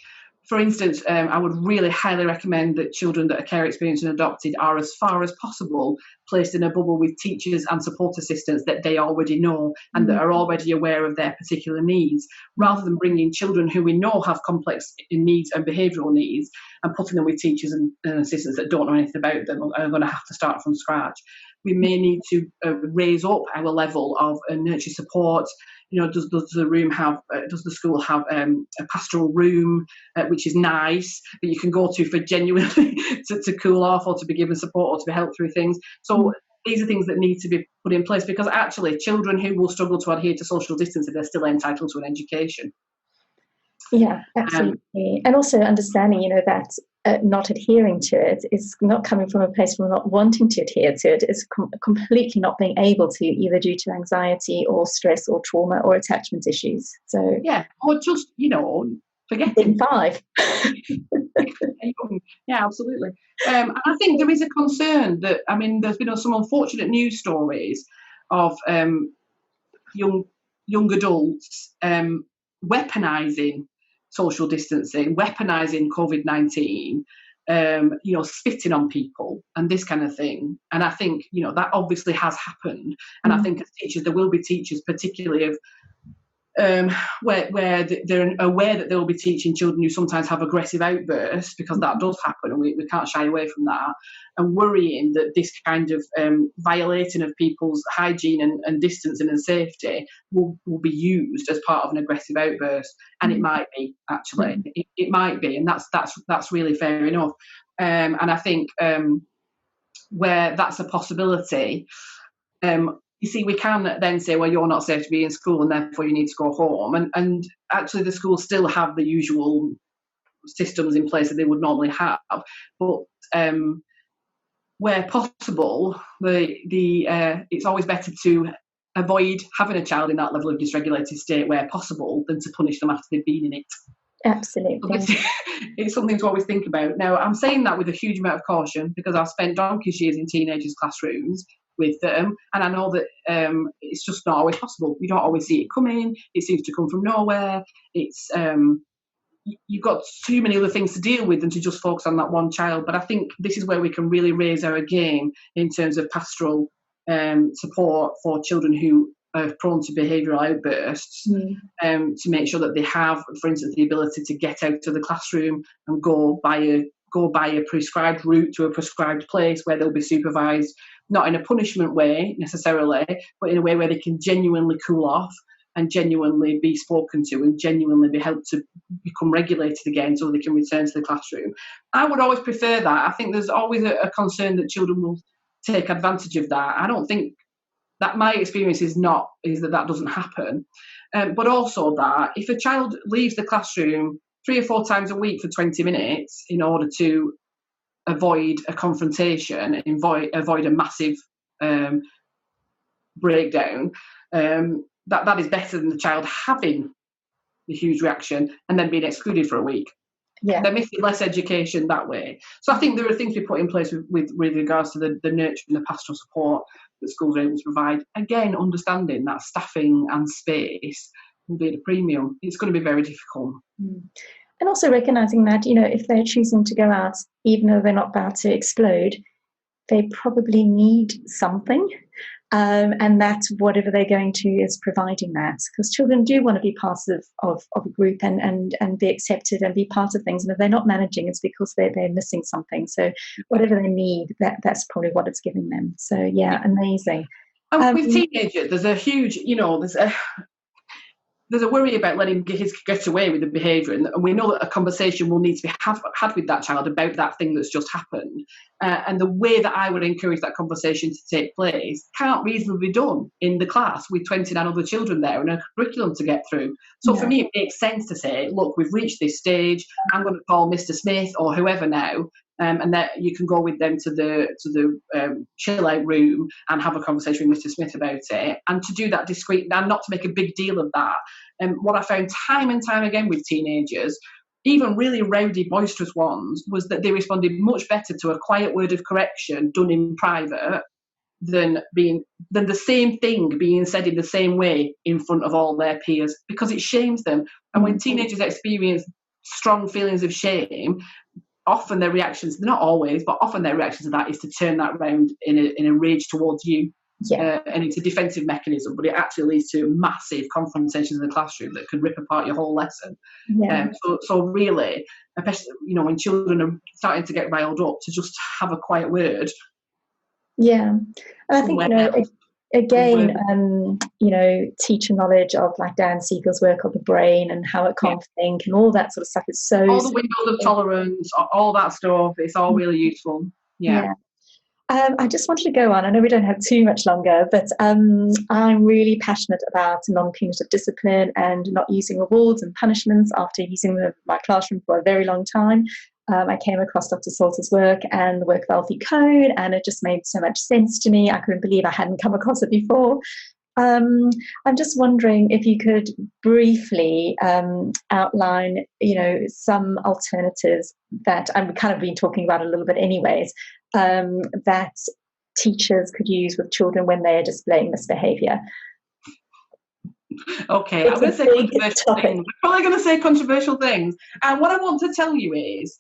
for instance, I would really highly recommend that children that are care experienced and adopted are, as far as possible, placed in a bubble with teachers and support assistants that they already know and that are already aware of their particular needs, rather than bringing children who we know have complex needs and behavioural needs and putting them with teachers and assistants that don't know anything about them and are going to have to start from scratch. We may need to raise up our level of nurture support. Does the school have a pastoral room, which is nice, that you can go to for genuinely to cool off, or to be given support, or to be helped through things? So these are things that need to be put in place, because actually children who will struggle to adhere to social distancing, they're still entitled to an education. Yeah, absolutely. And also understanding, that not adhering to it is not coming from a place from not wanting to adhere to it. It's completely not being able to, either due to anxiety or stress or trauma or attachment issues. So or just forgetting. 5. Yeah, absolutely. And I think there is a concern that, there's been some unfortunate news stories of young adults weaponising social distancing, weaponising COVID-19, spitting on people and this kind of thing. And I think, that obviously has happened. And I think as teachers, there will be teachers, particularly of where they're aware that they'll be teaching children who sometimes have aggressive outbursts, because that does happen, and we can't shy away from that, and worrying that this kind of violating of people's hygiene and distancing and safety will be used as part of an aggressive outburst. And it might be, actually. It might be, and that's really fair enough. And I think where that's a possibility, you see, we can then say, well, you're not safe to be in school and therefore you need to go home. And actually the schools still have the usual systems in place that they would normally have. But where possible, it's always better to avoid having a child in that level of dysregulated state where possible than to punish them after they've been in it. Absolutely. So it's something to always think about. Now, I'm saying that with a huge amount of caution, because I've spent donkey's years in teenagers' classrooms with them, and I know that it's just not always possible. You don't always see it coming. It seems to come from nowhere. It's you've got too many other things to deal with than to just focus on that one child. But I think this is where we can really raise our game in terms of pastoral support for children who are prone to behavioural outbursts, to make sure that they have, for instance, the ability to get out of the classroom and go by a prescribed route to a prescribed place where they'll be supervised, not in a punishment way necessarily, but in a way where they can genuinely cool off and genuinely be spoken to and genuinely be helped to become regulated again so they can return to the classroom. I would always prefer that. I think there's always a concern that children will take advantage of that. I don't think that my experience is that doesn't happen. But also that if a child leaves the classroom 3 or 4 times a week for 20 minutes in order to avoid a confrontation and avoid a massive breakdown, that is better than the child having the huge reaction and then being excluded for a week. Yeah. They're missing less education that way. So I think there are things we put in place with regards to the nurture and the pastoral support that schools are able to provide. Again, understanding that staffing and space will be at a premium. It's going to be very difficult. And also recognising that, if they're choosing to go out, even though they're not about to explode, they probably need something. And that whatever they're going to is providing that, because children do want to be part of a group and be accepted and be part of things. And if they're not managing, it's because they're missing something. So whatever they need, that's probably what it's giving them. So yeah, amazing. And with teenagers, there's a huge, there's a worry about letting kids get away with the behaviour, and we know that a conversation will need to be had with that child about that thing that's just happened. And the way that I would encourage that conversation to take place can't reasonably be done in the class with 29 other children there and a curriculum to get through. So for me, it makes sense to say, look, we've reached this stage. I'm going to call Mr. Smith or whoever now and that you can go with them to the chill out room and have a conversation with Mr. Smith about it, and to do that discreet and not to make a big deal of that. And what I found time and time again with teenagers, even really rowdy, boisterous ones, was that they responded much better to a quiet word of correction done in private than the same thing being said in the same way in front of all their peers, because it shames them. And when teenagers experience strong feelings of shame, often their reactions, not always, but often their reaction to that is to turn that round in a rage towards you. And it's a defensive mechanism, but it actually leads to massive confrontations in the classroom that can rip apart your whole lesson. So really, especially when children are starting to get riled up, to just have a quiet word. And I think again, teacher knowledge of like Dan Siegel's work on the brain and how it can't think and all that sort of stuff is so all the windows of tolerance, all that stuff. It's all really useful. I just wanted to go on. I know we don't have too much longer, but I'm really passionate about non-punitive discipline and not using rewards and punishments after using them in my classroom for a very long time. I came across Dr. Salter's work and the work of Alfie Code, and it just made so much sense to me. I couldn't believe I hadn't come across it before. I'm just wondering if you could briefly outline, some alternatives that I've kind of been talking about a little bit anyways, that teachers could use with children when they are displaying misbehaviour. Okay, I'm going to say controversial things. We're probably going to say controversial things. And what I want to tell you is,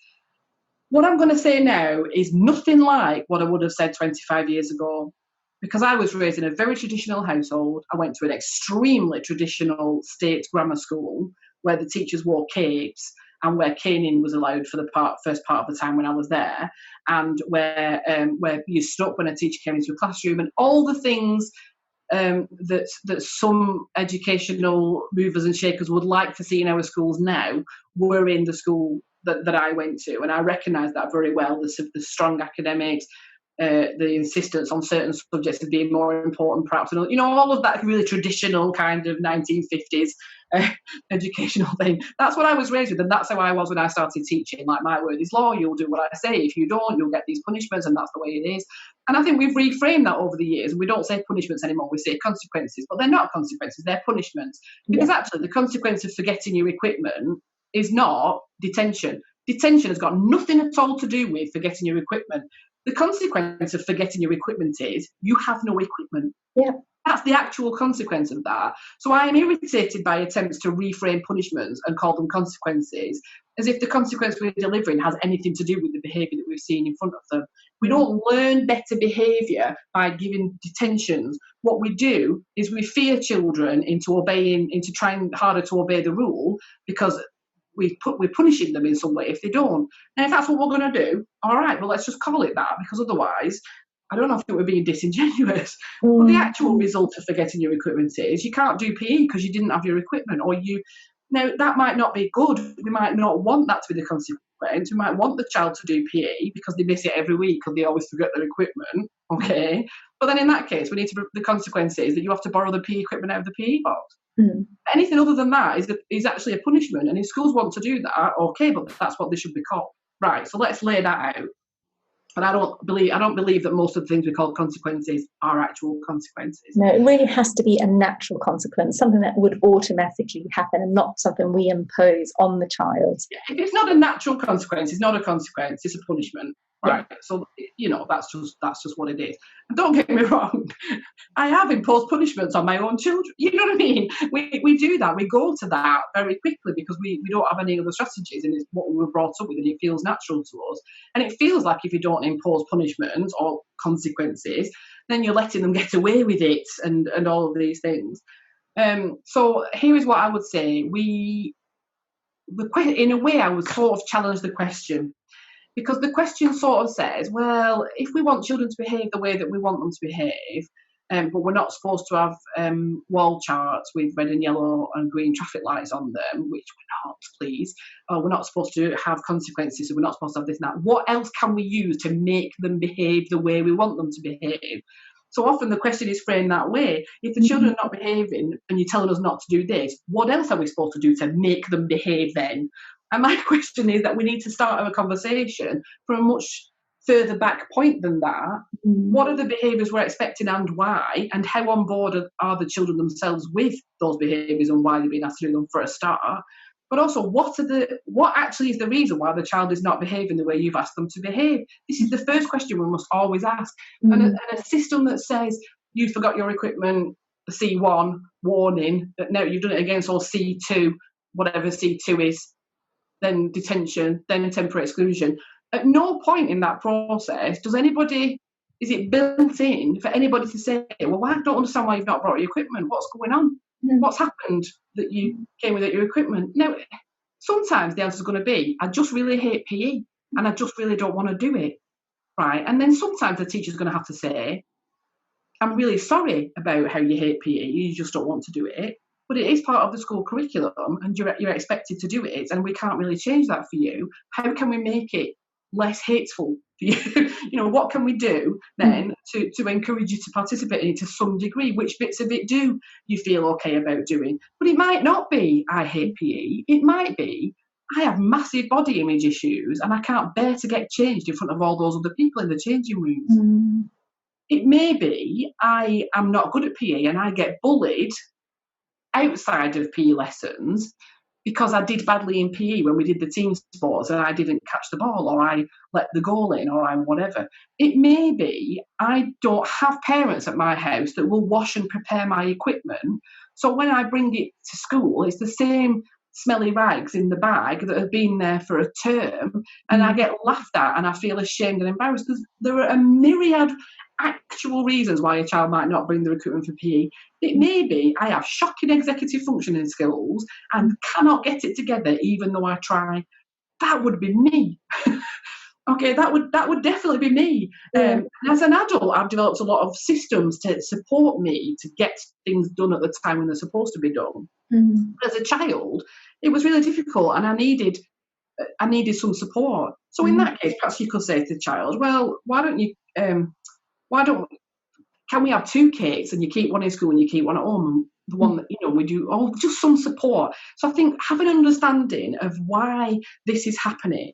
what I'm going to say now is nothing like what I would have said 25 years ago, because I was raised in a very traditional household. I went to an extremely traditional state grammar school where the teachers wore capes and where caning was allowed for the first part of the time when I was there, and where you stood up when a teacher came into a classroom, and all the things that some educational movers and shakers would like to see in our schools now were in the school that I went to, and I recognise that very well. The strong academics, the insistence on certain subjects as being more important, perhaps, all of that really traditional kind of 1950s educational thing. That's what I was raised with, and that's how I was when I started teaching. Like, my word is law, you'll do what I say. If you don't, you'll get these punishments, and that's the way it is. And I think we've reframed that over the years. We don't say punishments anymore, we say consequences, but they're not consequences, they're punishments. Because actually the consequence of forgetting your equipment is not detention. Detention has got nothing at all to do with forgetting your equipment. The consequence of forgetting your equipment is you have no equipment. That's the actual consequence of that. So I am irritated by attempts to reframe punishments and call them consequences, as if the consequence we're delivering has anything to do with the behaviour that we've seen in front of them. We don't learn better behaviour by giving detentions. What we do is we fear children into trying harder to obey the rule, because we're punishing them in some way if they don't. And if that's what we're going to do, all right, well, let's just call it that, because otherwise, I don't know if we're being disingenuous, but the actual result of forgetting your equipment is you can't do PE because you didn't have your equipment, or now that might not be good. We might not want that to be the consequence. We might want the child to do PE because they miss it every week because they always forget their equipment, okay? But then in that case, the consequence is that you have to borrow the PE equipment out of the PE box. Anything other than that is actually a punishment, and if schools want to do that, okay, but that's what they should be called. Right, so let's lay that out. But I don't believe that most of the things we call consequences are actual consequences. No, it really has to be a natural consequence, something that would automatically happen and not something we impose on the child. If it's not a natural consequence, it's not a consequence, it's a punishment. Right. So, that's just what it is. And don't get me wrong, I have imposed punishments on my own children. You know what I mean? We do that. We go to that very quickly because we don't have any other strategies, and it's what we were brought up with, and it feels natural to us. And it feels like if you don't impose punishments or consequences, then you're letting them get away with it and all of these things. So here is what I would say. In a way, I would sort of challenge the question. Because the question sort of says, well, if we want children to behave the way that we want them to behave, but we're not supposed to have wall charts with red and yellow and green traffic lights on them, which we're not, please, or we're not supposed to have consequences, so we're not supposed to have this and that. What else can we use to make them behave the way we want them to behave? So often the question is framed that way. If the children are not behaving and you're telling us not to do this, what else are we supposed to do to make them behave then? And my question is that we need to start a conversation from a much further back point than that. What are the behaviours we're expecting and why, and how on board are the children themselves with those behaviours and why they're being asked to do them for a start? But also, what actually is the reason why the child is not behaving the way you've asked them to behave? This is the first question we must always ask. And a system that says, you forgot your equipment, C1, warning, that no, you've done it again, so C2, whatever C2 is, then detention, then temporary exclusion. At no point in that process is it built in for anybody to say, well, I don't understand why you've not brought your equipment. What's going on? What's happened that you came without your equipment? Now, sometimes the answer is going to be, I just really hate PE and I just really don't want to do it, right? And then sometimes the teacher's going to have to say, I'm really sorry about how you hate PE, you just don't want to do it, but it is part of the school curriculum and you're expected to do it, and we can't really change that for you. How can we make it less hateful for you? What can we do then to encourage you to participate in it to some degree? Which bits of it do you feel okay about doing? But it might not be, I hate PE. It might be, I have massive body image issues and I can't bear to get changed in front of all those other people in the changing rooms. It may be, I am not good at PE and I get bullied outside of PE lessons because I did badly in PE when we did the team sports and I didn't catch the ball, or I let the goal in, or I'm whatever. It may be I don't have parents at my house that will wash and prepare my equipment. So when I bring it to school, it's the same smelly rags in the bag that have been there for a term, and I get laughed at and I feel ashamed and embarrassed because there are a myriad actual reasons why a child might not bring their equipment for PE. It may be I have shocking executive functioning skills and cannot get it together even though I try. That would be me. Okay, that would definitely be me. As an adult, I've developed a lot of systems to support me to get things done at the time when they're supposed to be done. But as a child, it was really difficult and I needed some support. So in that case, perhaps you could say to the child, well, can we have two cakes and you keep one in school and you keep one at home, and the one that we do, just some support. So I think having an understanding of why this is happening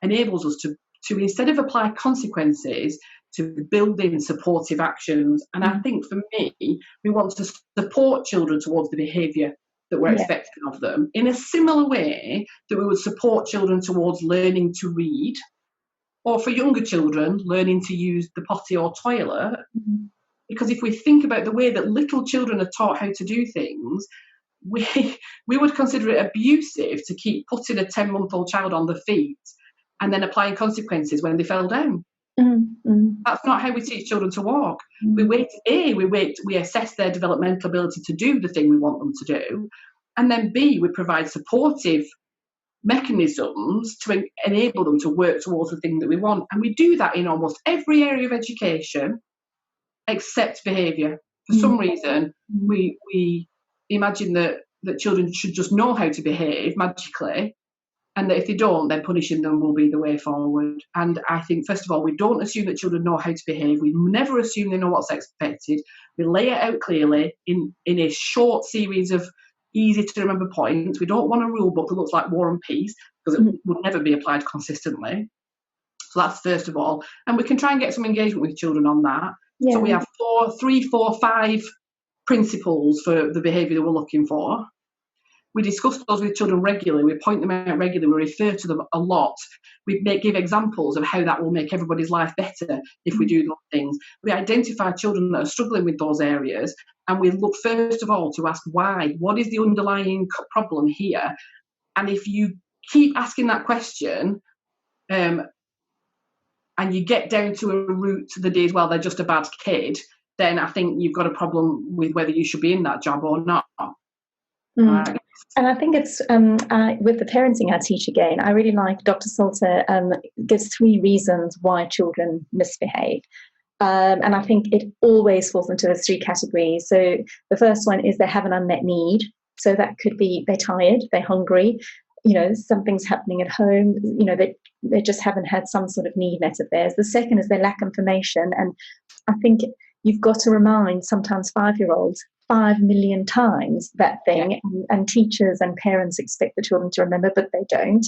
enables us to instead of apply consequences, to build in supportive actions. And I think for me, we want to support children towards the behaviour that we're expecting of them in a similar way that we would support children towards learning to read, or for younger children, learning to use the potty or toilet. Because if we think about the way that little children are taught how to do things, we would consider it abusive to keep putting a 10-month-old child on the feet and then applying consequences when they fell down. That's not how we teach children to walk. We assess their developmental ability to do the thing we want them to do, and then B, we provide supportive mechanisms to enable them to work towards the thing that we want. And we do that in almost every area of education except behaviour. For some reason, we imagine that children should just know how to behave magically, and that if they don't, then punishing them will be the way forward. And I think, first of all, we don't assume that children know how to behave. We never assume they know what's expected. We lay it out clearly in a short series of easy to remember points. We don't want a rule book that looks like War and Peace, because it would never be applied consistently. So that's first of all. And we can try and get some engagement with children on that. Yeah. So we have 3, 4, 5 principles for the behaviour that we're looking for. We discuss those with children regularly. We point them out regularly. We refer to them a lot. We give examples of how that will make everybody's life better if we do those things. We identify children that are struggling with those areas, and we look first of all to ask why. What is the underlying problem here? And if you keep asking that question, and you get down to a root that is, well, they're just a bad kid, then I think you've got a problem with whether you should be in that job or not. And I think it's with the parenting I teach again, I really like Dr. Salter gives 3 reasons why children misbehave. And I think it always falls into those 3 categories. So the first one is they have an unmet need. So that could be they're tired, they're hungry, something's happening at home, they just haven't had some sort of need met of theirs. The second is they lack information. And I think you've got to remind sometimes 5-year-olds, 5 million times that thing, and teachers and parents expect the children to remember, but they don't.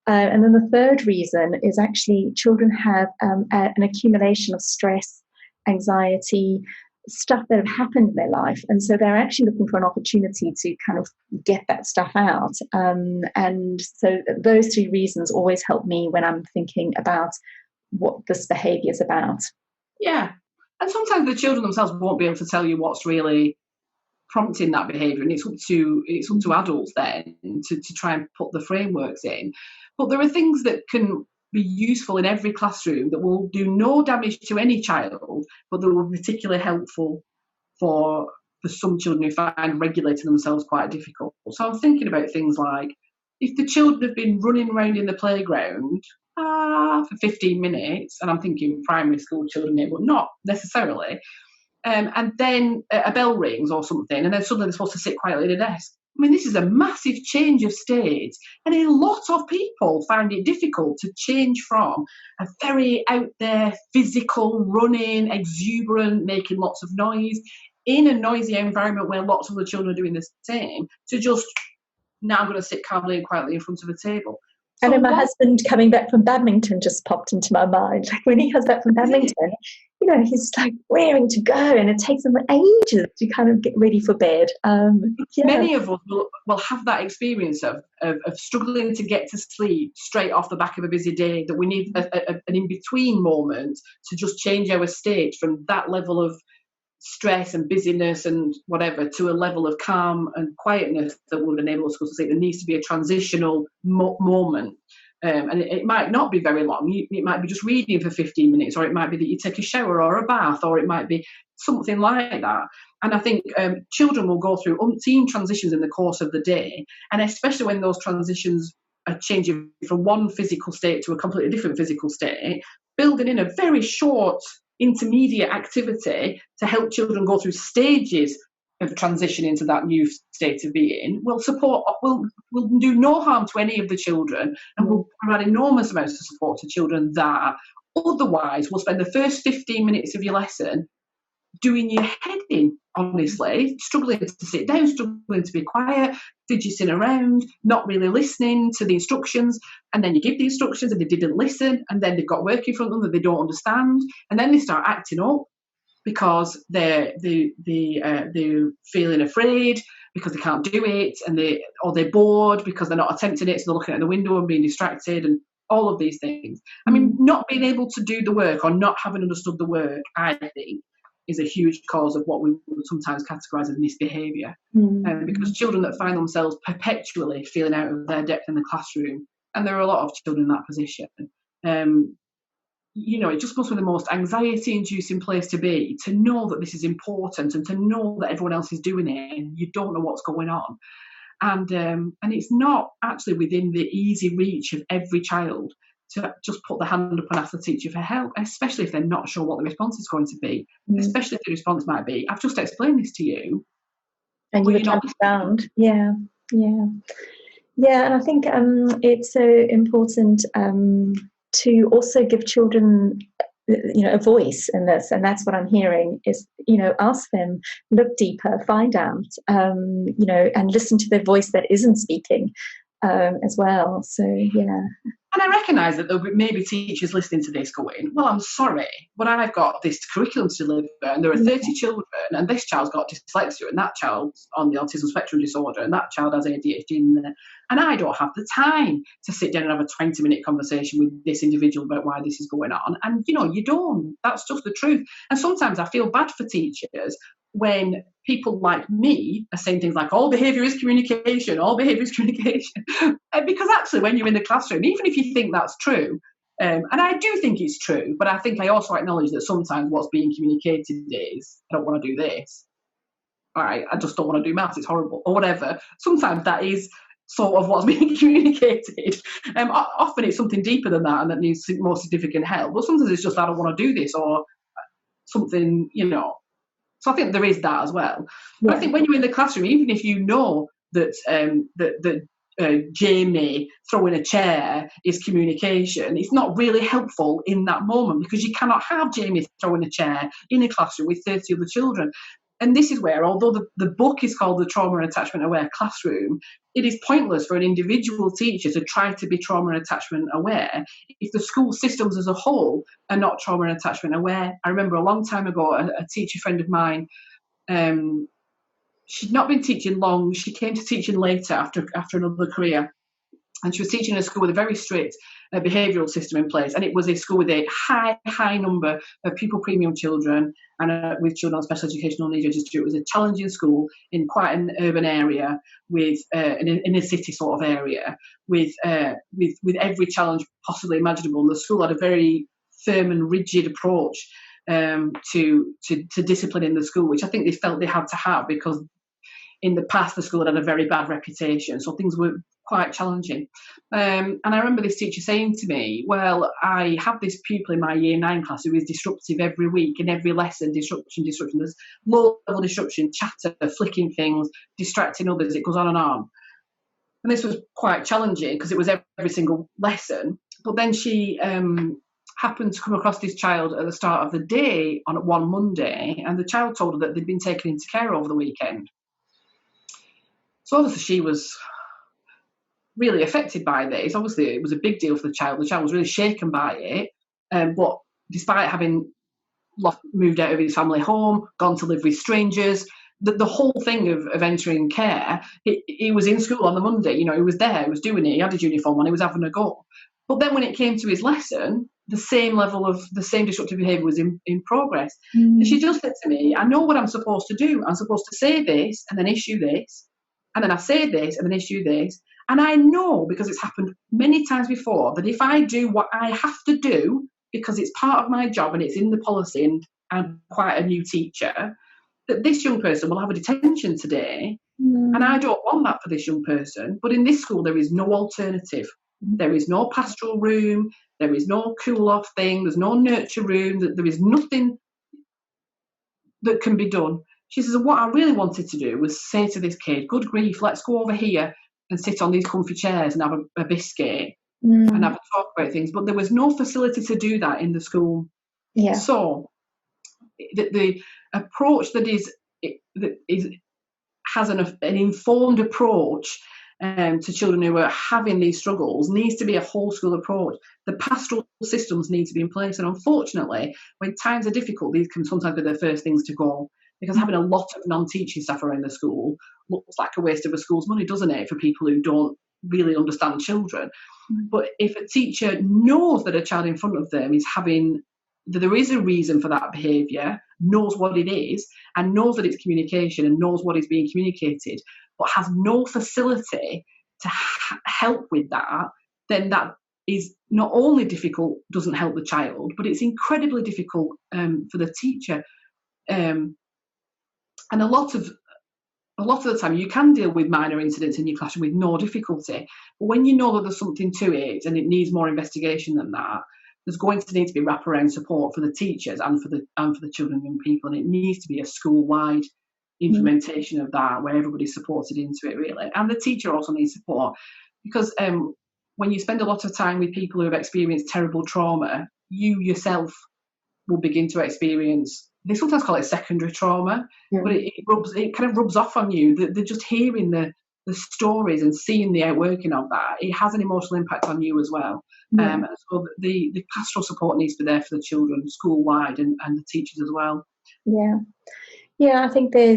And then the third reason is actually children have an accumulation of stress, anxiety, stuff that have happened in their life. And so they're actually looking for an opportunity to kind of get that stuff out. And so those three reasons always help me when I'm thinking about what this behaviour is about. Yeah. And sometimes the children themselves won't be able to tell you what's really prompting that behaviour, and it's up to adults then to try and put the frameworks in. But there are things that can be useful in every classroom that will do no damage to any child, but that will be particularly helpful for some children who find regulating themselves quite difficult. So I'm thinking about things like, if the children have been running around in the playground for 15 minutes, and I'm thinking primary school children here, but not necessarily, and then a bell rings or something, and then suddenly they're supposed to sit quietly at a desk. I mean, this is a massive change of state, and a lot of people find it difficult to change from a very out there, physical, running, exuberant, making lots of noise, in a noisy environment where lots of the children are doing the same, to just, now I'm going to sit calmly and quietly in front of a table. So, and then my husband coming back from badminton just popped into my mind. Like when he comes back from badminton, you know, he's like raring to go, and it takes him ages to kind of get ready for bed. Many of us will have that experience of struggling to get to sleep straight off the back of a busy day, that we need an in-between moment to just change our state from that level of stress and busyness and whatever to a level of calm and quietness that would enable us to go to sleep. There needs to be a transitional moment. And it might not be very long. It might be just reading for 15 minutes, or it might be that you take a shower or a bath, or it might be something like that. And I think children will go through umpteen transitions in the course of the day, and especially when those transitions are changing from one physical state to a completely different physical state, building in a very short intermediate activity to help children go through stages of transition into that new state of being will do no harm to any of the children, and will provide enormous amounts of support to children that otherwise will spend the first 15 minutes of your lesson doing your head in, honestly, struggling to sit down, struggling to be quiet, fidgeting around, not really listening to the instructions. And then you give the instructions and they didn't listen, and then they've got work in front of them that they don't understand, and then they start acting up because they're feeling afraid because they can't do it, and they're bored because they're not attempting it, so they're looking out the window and being distracted, and all of these things. I mean, not being able to do the work or not having understood the work, I think, is a huge cause of what we would sometimes categorise as misbehaviour. Because children that find themselves perpetually feeling out of their depth in the classroom, and there are a lot of children in that position, you know, it just must be the most anxiety-inducing place to be, to know that this is important and to know that everyone else is doing it and you don't know what's going on. And it's not actually within the easy reach of every child to just put the hand up and ask the teacher for help, especially if they're not sure what the response is going to be, especially if the response might be, I've just explained this to you. And you would understand. Yeah. And I think it's so important to also give children, you know, a voice in this, and that's what I'm hearing is, you know, ask them, look deeper, find out, you know, and listen to their voice that isn't speaking as well. So, yeah. And I recognise that there may be teachers listening to this going, well, I'm sorry, but I've got this curriculum to deliver, and there are 30 children, and this child's got dyslexia, and that child's on the autism spectrum disorder, and that child has ADHD, and I don't have the time to sit down and have a 20-minute conversation with this individual about why this is going on. And, you know, you don't. That's just the truth. And sometimes I feel bad for teachers when people like me are saying things like, all behaviour is communication, because actually when you're in the classroom, even if you think that's true, and I do think it's true, but I think I also acknowledge that sometimes what's being communicated is, I don't want to do this, all right, I just don't want to do maths, it's horrible, or whatever. Sometimes that is sort of what's being communicated. Often it's something deeper than that and that needs more significant help, but sometimes it's just, I don't want to do this, or something, you know. So I think there is that as well. But I think when you're in the classroom, even if you know that Jamie throwing a chair is communication, it's not really helpful in that moment, because you cannot have Jamie throwing a chair in a classroom with 30 other children. And this is where, although the book is called The Trauma and Attachment Aware Classroom, it is pointless for an individual teacher to try to be trauma and attachment aware if the school systems as a whole are not trauma and attachment aware. I remember a long time ago, a teacher friend of mine, she'd not been teaching long. She came to teaching later after another career. And she was teaching in a school with a very strict behavioural system in place. And it was a school with a high number of pupil premium children and with children on special educational needs register. It was a challenging school in quite an urban area with in a city sort of area with every challenge possibly imaginable. And the school had a very firm and rigid approach to discipline in the school, which I think they felt they had to have because in the past the school had a very bad reputation. So things were quite challenging. And I remember this teacher saying to me, well, I have this pupil in my year 9 class who is disruptive every week, in every lesson, disruption. There's low-level disruption, chatter, flicking things, distracting others. It goes on and on. And this was quite challenging because it was every single lesson. But then she happened to come across this child at the start of the day on one Monday, and the child told her that they'd been taken into care over the weekend. So obviously she was really affected by this. Obviously, it was a big deal for the child. The child was really shaken by it. But despite having moved out of his family home, gone to live with strangers, the whole thing of entering care, he was in school on the Monday. You know, he was there, he was doing it, he had his uniform on, he was having a go. But then when it came to his lesson, the same disruptive behaviour was in progress. And she just said to me, I know what I'm supposed to do. I'm supposed to say this and then issue this. And then I say this and then issue this. And I know, because it's happened many times before, that if I do what I have to do, because it's part of my job and it's in the policy and I'm quite a new teacher, that this young person will have a detention today. And I don't want that for this young person. But in this school, there is no alternative. There is no pastoral room. There is no cool-off thing. There's no nurture room. There is nothing that can be done. She says, what I really wanted to do was say to this kid, good grief, let's go over here and sit on these comfy chairs and have a biscuit and have a talk about things. But there was no facility to do that in the school. Yeah. So the approach that has an informed approach to children who are having these struggles needs to be a whole school approach. The pastoral systems need to be in place. And unfortunately, when times are difficult, these can sometimes be the first things to go. Because having a lot of non-teaching staff around the school looks like a waste of a school's money, doesn't it, for people who don't really understand children. But if a teacher knows that a child in front of them is that there is a reason for that behaviour, knows what it is, and knows that it's communication and knows what is being communicated, but has no facility to help with that, then that is not only difficult, doesn't help the child, but it's incredibly difficult for the teacher. And a lot of the time you can deal with minor incidents in your classroom with no difficulty. But when you know that there's something to it and it needs more investigation than that, there's going to need to be wraparound support for the teachers and for the children and young people. And it needs to be a school-wide implementation of that where everybody's supported into it, really. And the teacher also needs support because when you spend a lot of time with people who have experienced terrible trauma, you yourself will begin to experience, they sometimes call it secondary trauma, but it kind of rubs off on you. They're just hearing the stories and seeing the outworking of that. It has an emotional impact on you as well. So the pastoral support needs to be there for the children school-wide and the teachers as well. Yeah, I think there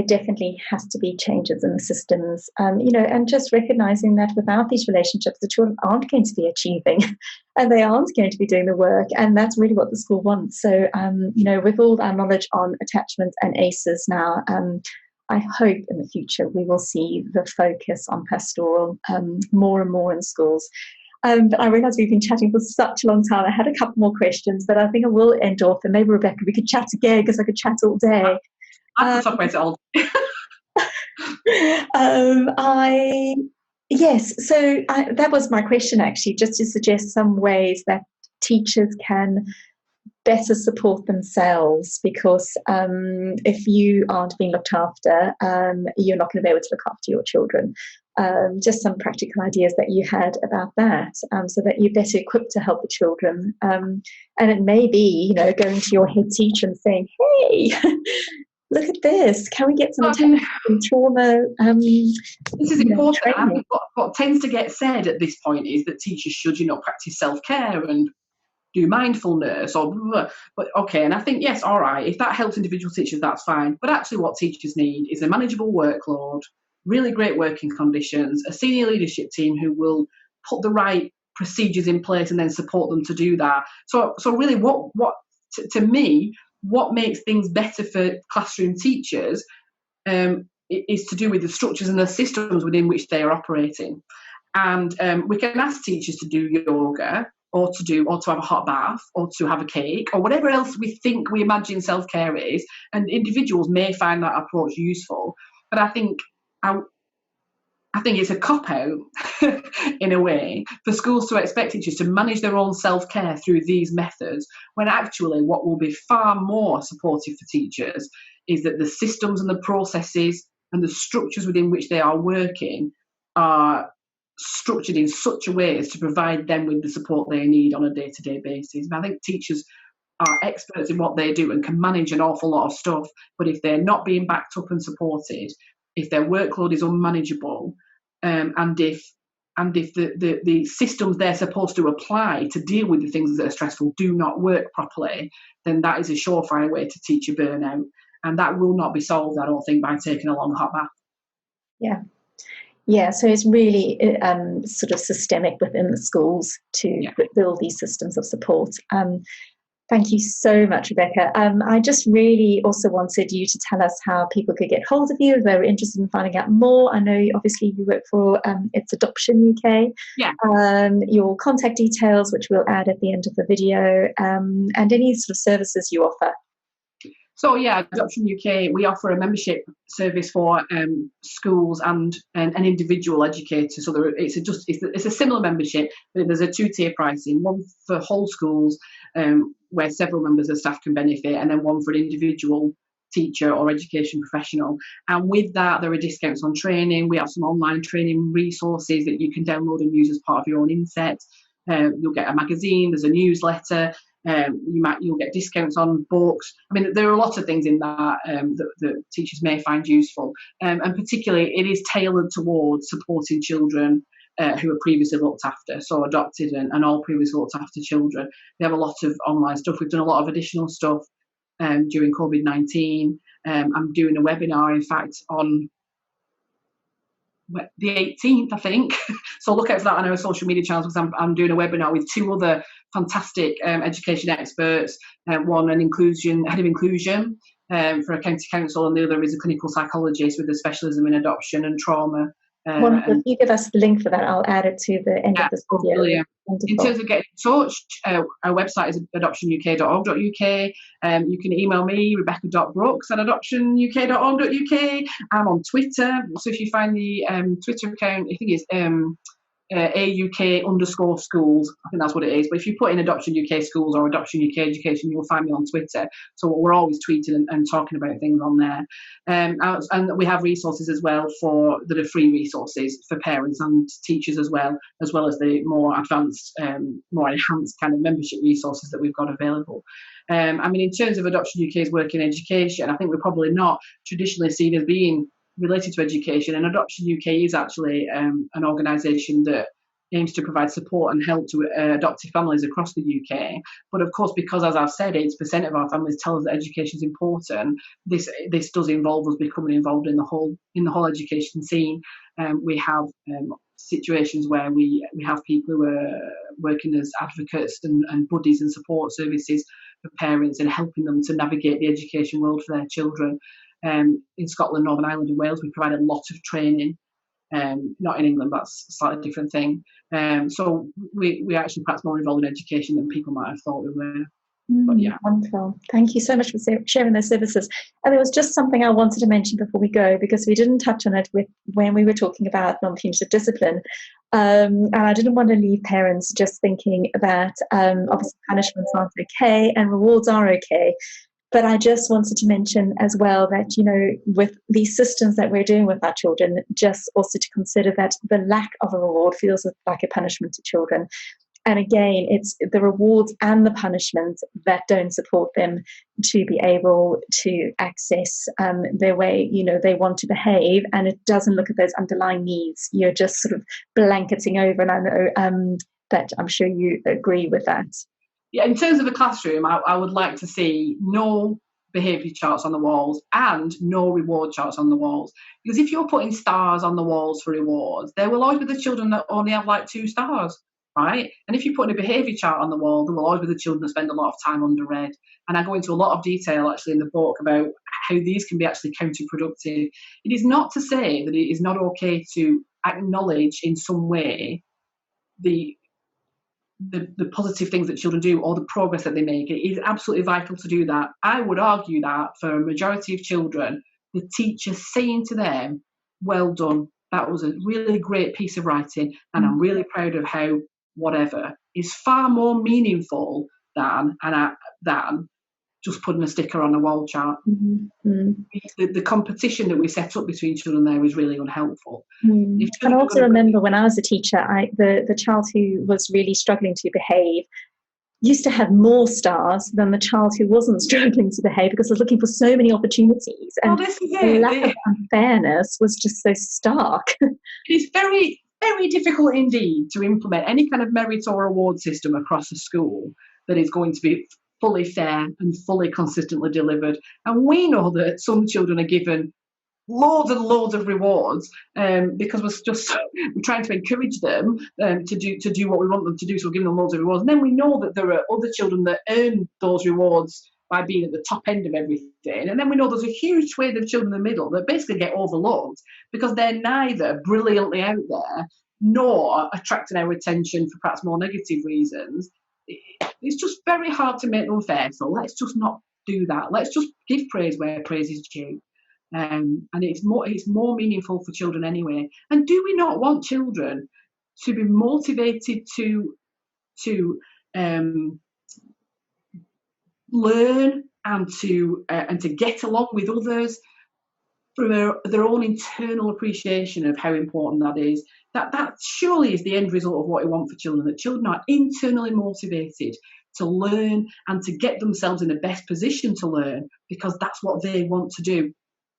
definitely has to be changes in the systems, and just recognising that without these relationships, the children aren't going to be achieving and they aren't going to be doing the work. And that's really what the school wants. So, with all our knowledge on attachments and ACEs now, I hope in the future we will see the focus on pastoral more and more in schools. But I realise we've been chatting for such a long time. I had a couple more questions, but I think I will end off. And maybe, Rebecca, we could chat again because I could chat all day. I could talk about it all day. That was my question, actually, just to suggest some ways that teachers can better support themselves, because if you aren't being looked after, you're not going to be able to look after your children. Just some practical ideas that you had about that, so that you're better equipped to help the children. And it may be, going to your head teacher and saying, hey, look at this. Can we get some attention and trauma? This is important. I training? think what tends to get said at this point is that teachers should, practice self-care and do mindfulness but okay, and I think, yes, all right, if that helps individual teachers, that's fine. But actually what teachers need is a manageable workload, really great working conditions, a senior leadership team who will put the right procedures in place and then support them to do that. So really to me, what makes things better for classroom teachers is to do with the structures and the systems within which they are operating. And we can ask teachers to do yoga, or to have a hot bath, or to have a cake, or whatever else we imagine self-care is, and individuals may find that approach useful. But I think it's a cop-out in a way for schools to expect teachers to manage their own self-care through these methods, when actually what will be far more supportive for teachers is that the systems and the processes and the structures within which they are working are structured in such a way as to provide them with the support they need on a day-to-day basis. And I think teachers are experts in what they do and can manage an awful lot of stuff, but if they're not being backed up and supported, if their workload is unmanageable, and if the systems they're supposed to apply to deal with the things that are stressful do not work properly, then that is a surefire way to teacher burnout, and that will not be solved, I don't think, by taking a long hot bath. Yeah, so it's really sort of systemic within the schools to build these systems of support. Thank you so much, Rebecca. I just really also wanted you to tell us how people could get hold of you if they were interested in finding out more. I know obviously you work for It's Adoption UK. Yeah. Your contact details, which we'll add at the end of the video, and any sort of services you offer. So Adoption UK, we offer a membership service for schools and an individual educator. So it's a similar membership, but there's a two-tier pricing: one for whole schools, where several members of staff can benefit, and then one for an individual teacher or education professional. And with that, there are discounts on training. We have some online training resources that you can download and use as part of your own inset. You'll get a magazine. There's a newsletter. You'll get discounts on books. I mean, there are lots of things in that that teachers may find useful, and particularly it is tailored towards supporting children who are previously looked after, so adopted and all previously looked after children. We have a lot of online stuff. We've done a lot of additional stuff during COVID-19. I'm doing a webinar, in fact, on the 18th, I think. So look out for that on our social media channels, because I'm doing a webinar with two other fantastic education experts. One, head of inclusion for a county council, and the other is a clinical psychologist with a specialism in adoption and trauma. Wonderful. If you give us the link for that, I'll add it to the end of this video. Brilliant. In terms of getting in touch, our website is adoptionuk.org.uk. You can email me, rebecca.brooks@adoptionuk.org.uk. I'm on Twitter, so if you find the Twitter account, I think it's AUK_schools. I think that's what it is. But if you put in Adoption UK Schools or Adoption UK Education, you'll find me on Twitter. So we're always tweeting and talking about things on there. And we have resources as well that are free resources for parents and teachers as well as the more advanced, more enhanced kind of membership resources that we've got available. I mean, in terms of Adoption UK's work in education, I think we're probably not traditionally seen as being related to education, and Adoption UK is actually an organisation that aims to provide support and help to adoptive families across the UK. But of course, because, as I've said, 80% of our families tell us that education is important, this does involve us becoming involved in the whole education scene. We have situations where we have people who are working as advocates and buddies and support services for parents and helping them to navigate the education world for their children. In Scotland, Northern Ireland and Wales, we provide a lot of training. Not in England, that's a slightly different thing. So we actually perhaps more involved in education than people might have thought we were. But yeah. Wonderful. Thank you so much for sharing those services. And there was just something I wanted to mention before we go, because we didn't touch on it when we were talking about non-punitive discipline. And I didn't want to leave parents just thinking that obviously punishments aren't okay and rewards are okay. But I just wanted to mention as well that, with these systems that we're doing with our children, just also to consider that the lack of a reward feels like a punishment to children. And again, it's the rewards and the punishments that don't support them to be able to access their way, they want to behave. And it doesn't look at those underlying needs. You're just sort of blanketing over. And I know that I'm sure you agree with that. Yeah, in terms of a classroom, I would like to see no behaviour charts on the walls and no reward charts on the walls. Because if you're putting stars on the walls for rewards, there will always be the children that only have like 2 stars, right? And if you're putting a behaviour chart on the wall, there will always be the children that spend a lot of time under red. And I go into a lot of detail actually in the book about how these can be actually counterproductive. It is not to say that it is not okay to acknowledge in some way the positive things that children do or the progress that they make. It is absolutely vital to do that. I would argue that for a majority of children, the teacher saying to them, well done, that was a really great piece of writing and I'm really proud of how whatever, is far more meaningful than just putting a sticker on a wall chart. The competition that we set up between children there is really unhelpful. And also remember when I was a teacher, the child who was really struggling to behave used to have more stars than the child who wasn't struggling to behave because I was looking for so many opportunities. And the lack of unfairness was just so stark. It's very, very difficult indeed to implement any kind of merit or award system across a school that is going to be fully fair and fully consistently delivered. And we know that some children are given loads and loads of rewards because we're trying to encourage them to do what we want them to do, so we're giving them loads of rewards. And then we know that there are other children that earn those rewards by being at the top end of everything. And then we know there's a huge swathe of children in the middle that basically get overlooked because they're neither brilliantly out there nor attracting our attention for perhaps more negative reasons. It's just very hard to make them fair, so let's just not do that. Let's just give praise where praise is due. And it's more meaningful for children anyway. And do we not want children to be motivated to learn and to get along with others from their own internal appreciation of how important that is? That surely is the end result of what we want for children, that children are internally motivated to learn and to get themselves in the best position to learn because that's what they want to do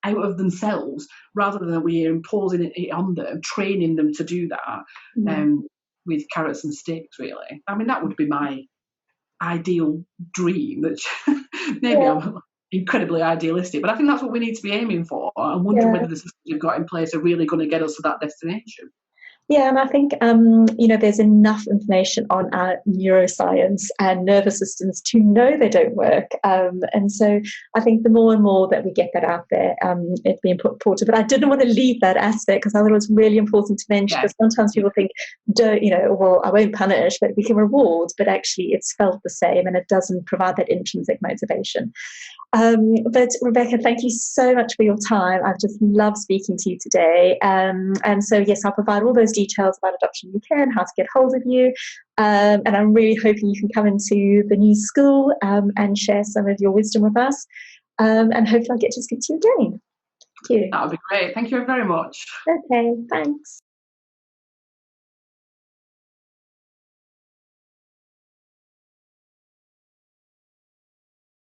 out of themselves, rather than we are imposing it on them, training them to do that with carrots and sticks, really. I mean, that would be my ideal dream. That maybe I'm incredibly idealistic, but I think that's what we need to be aiming for. I'm wondering whether the systems we've got in place are really going to get us to that destination. Yeah, and I think, there's enough information on our neuroscience and nervous systems to know they don't work. And so I think the more and more that we get that out there, it's being put forward. But I didn't want to leave that aspect because I thought it was really important to mention, because sometimes people think, well, I won't punish, but we can reward. But actually, it's felt the same and it doesn't provide that intrinsic motivation. But Rebecca, thank you so much for your time. I've just loved speaking to you today. And so, yes, I'll provide all those details about Adoption UK and how to get hold of you. And I'm really hoping you can come into the new school and share some of your wisdom with us. And hopefully I'll get to speak to you again. Thank you. That would be great. Thank you very much. Okay, thanks.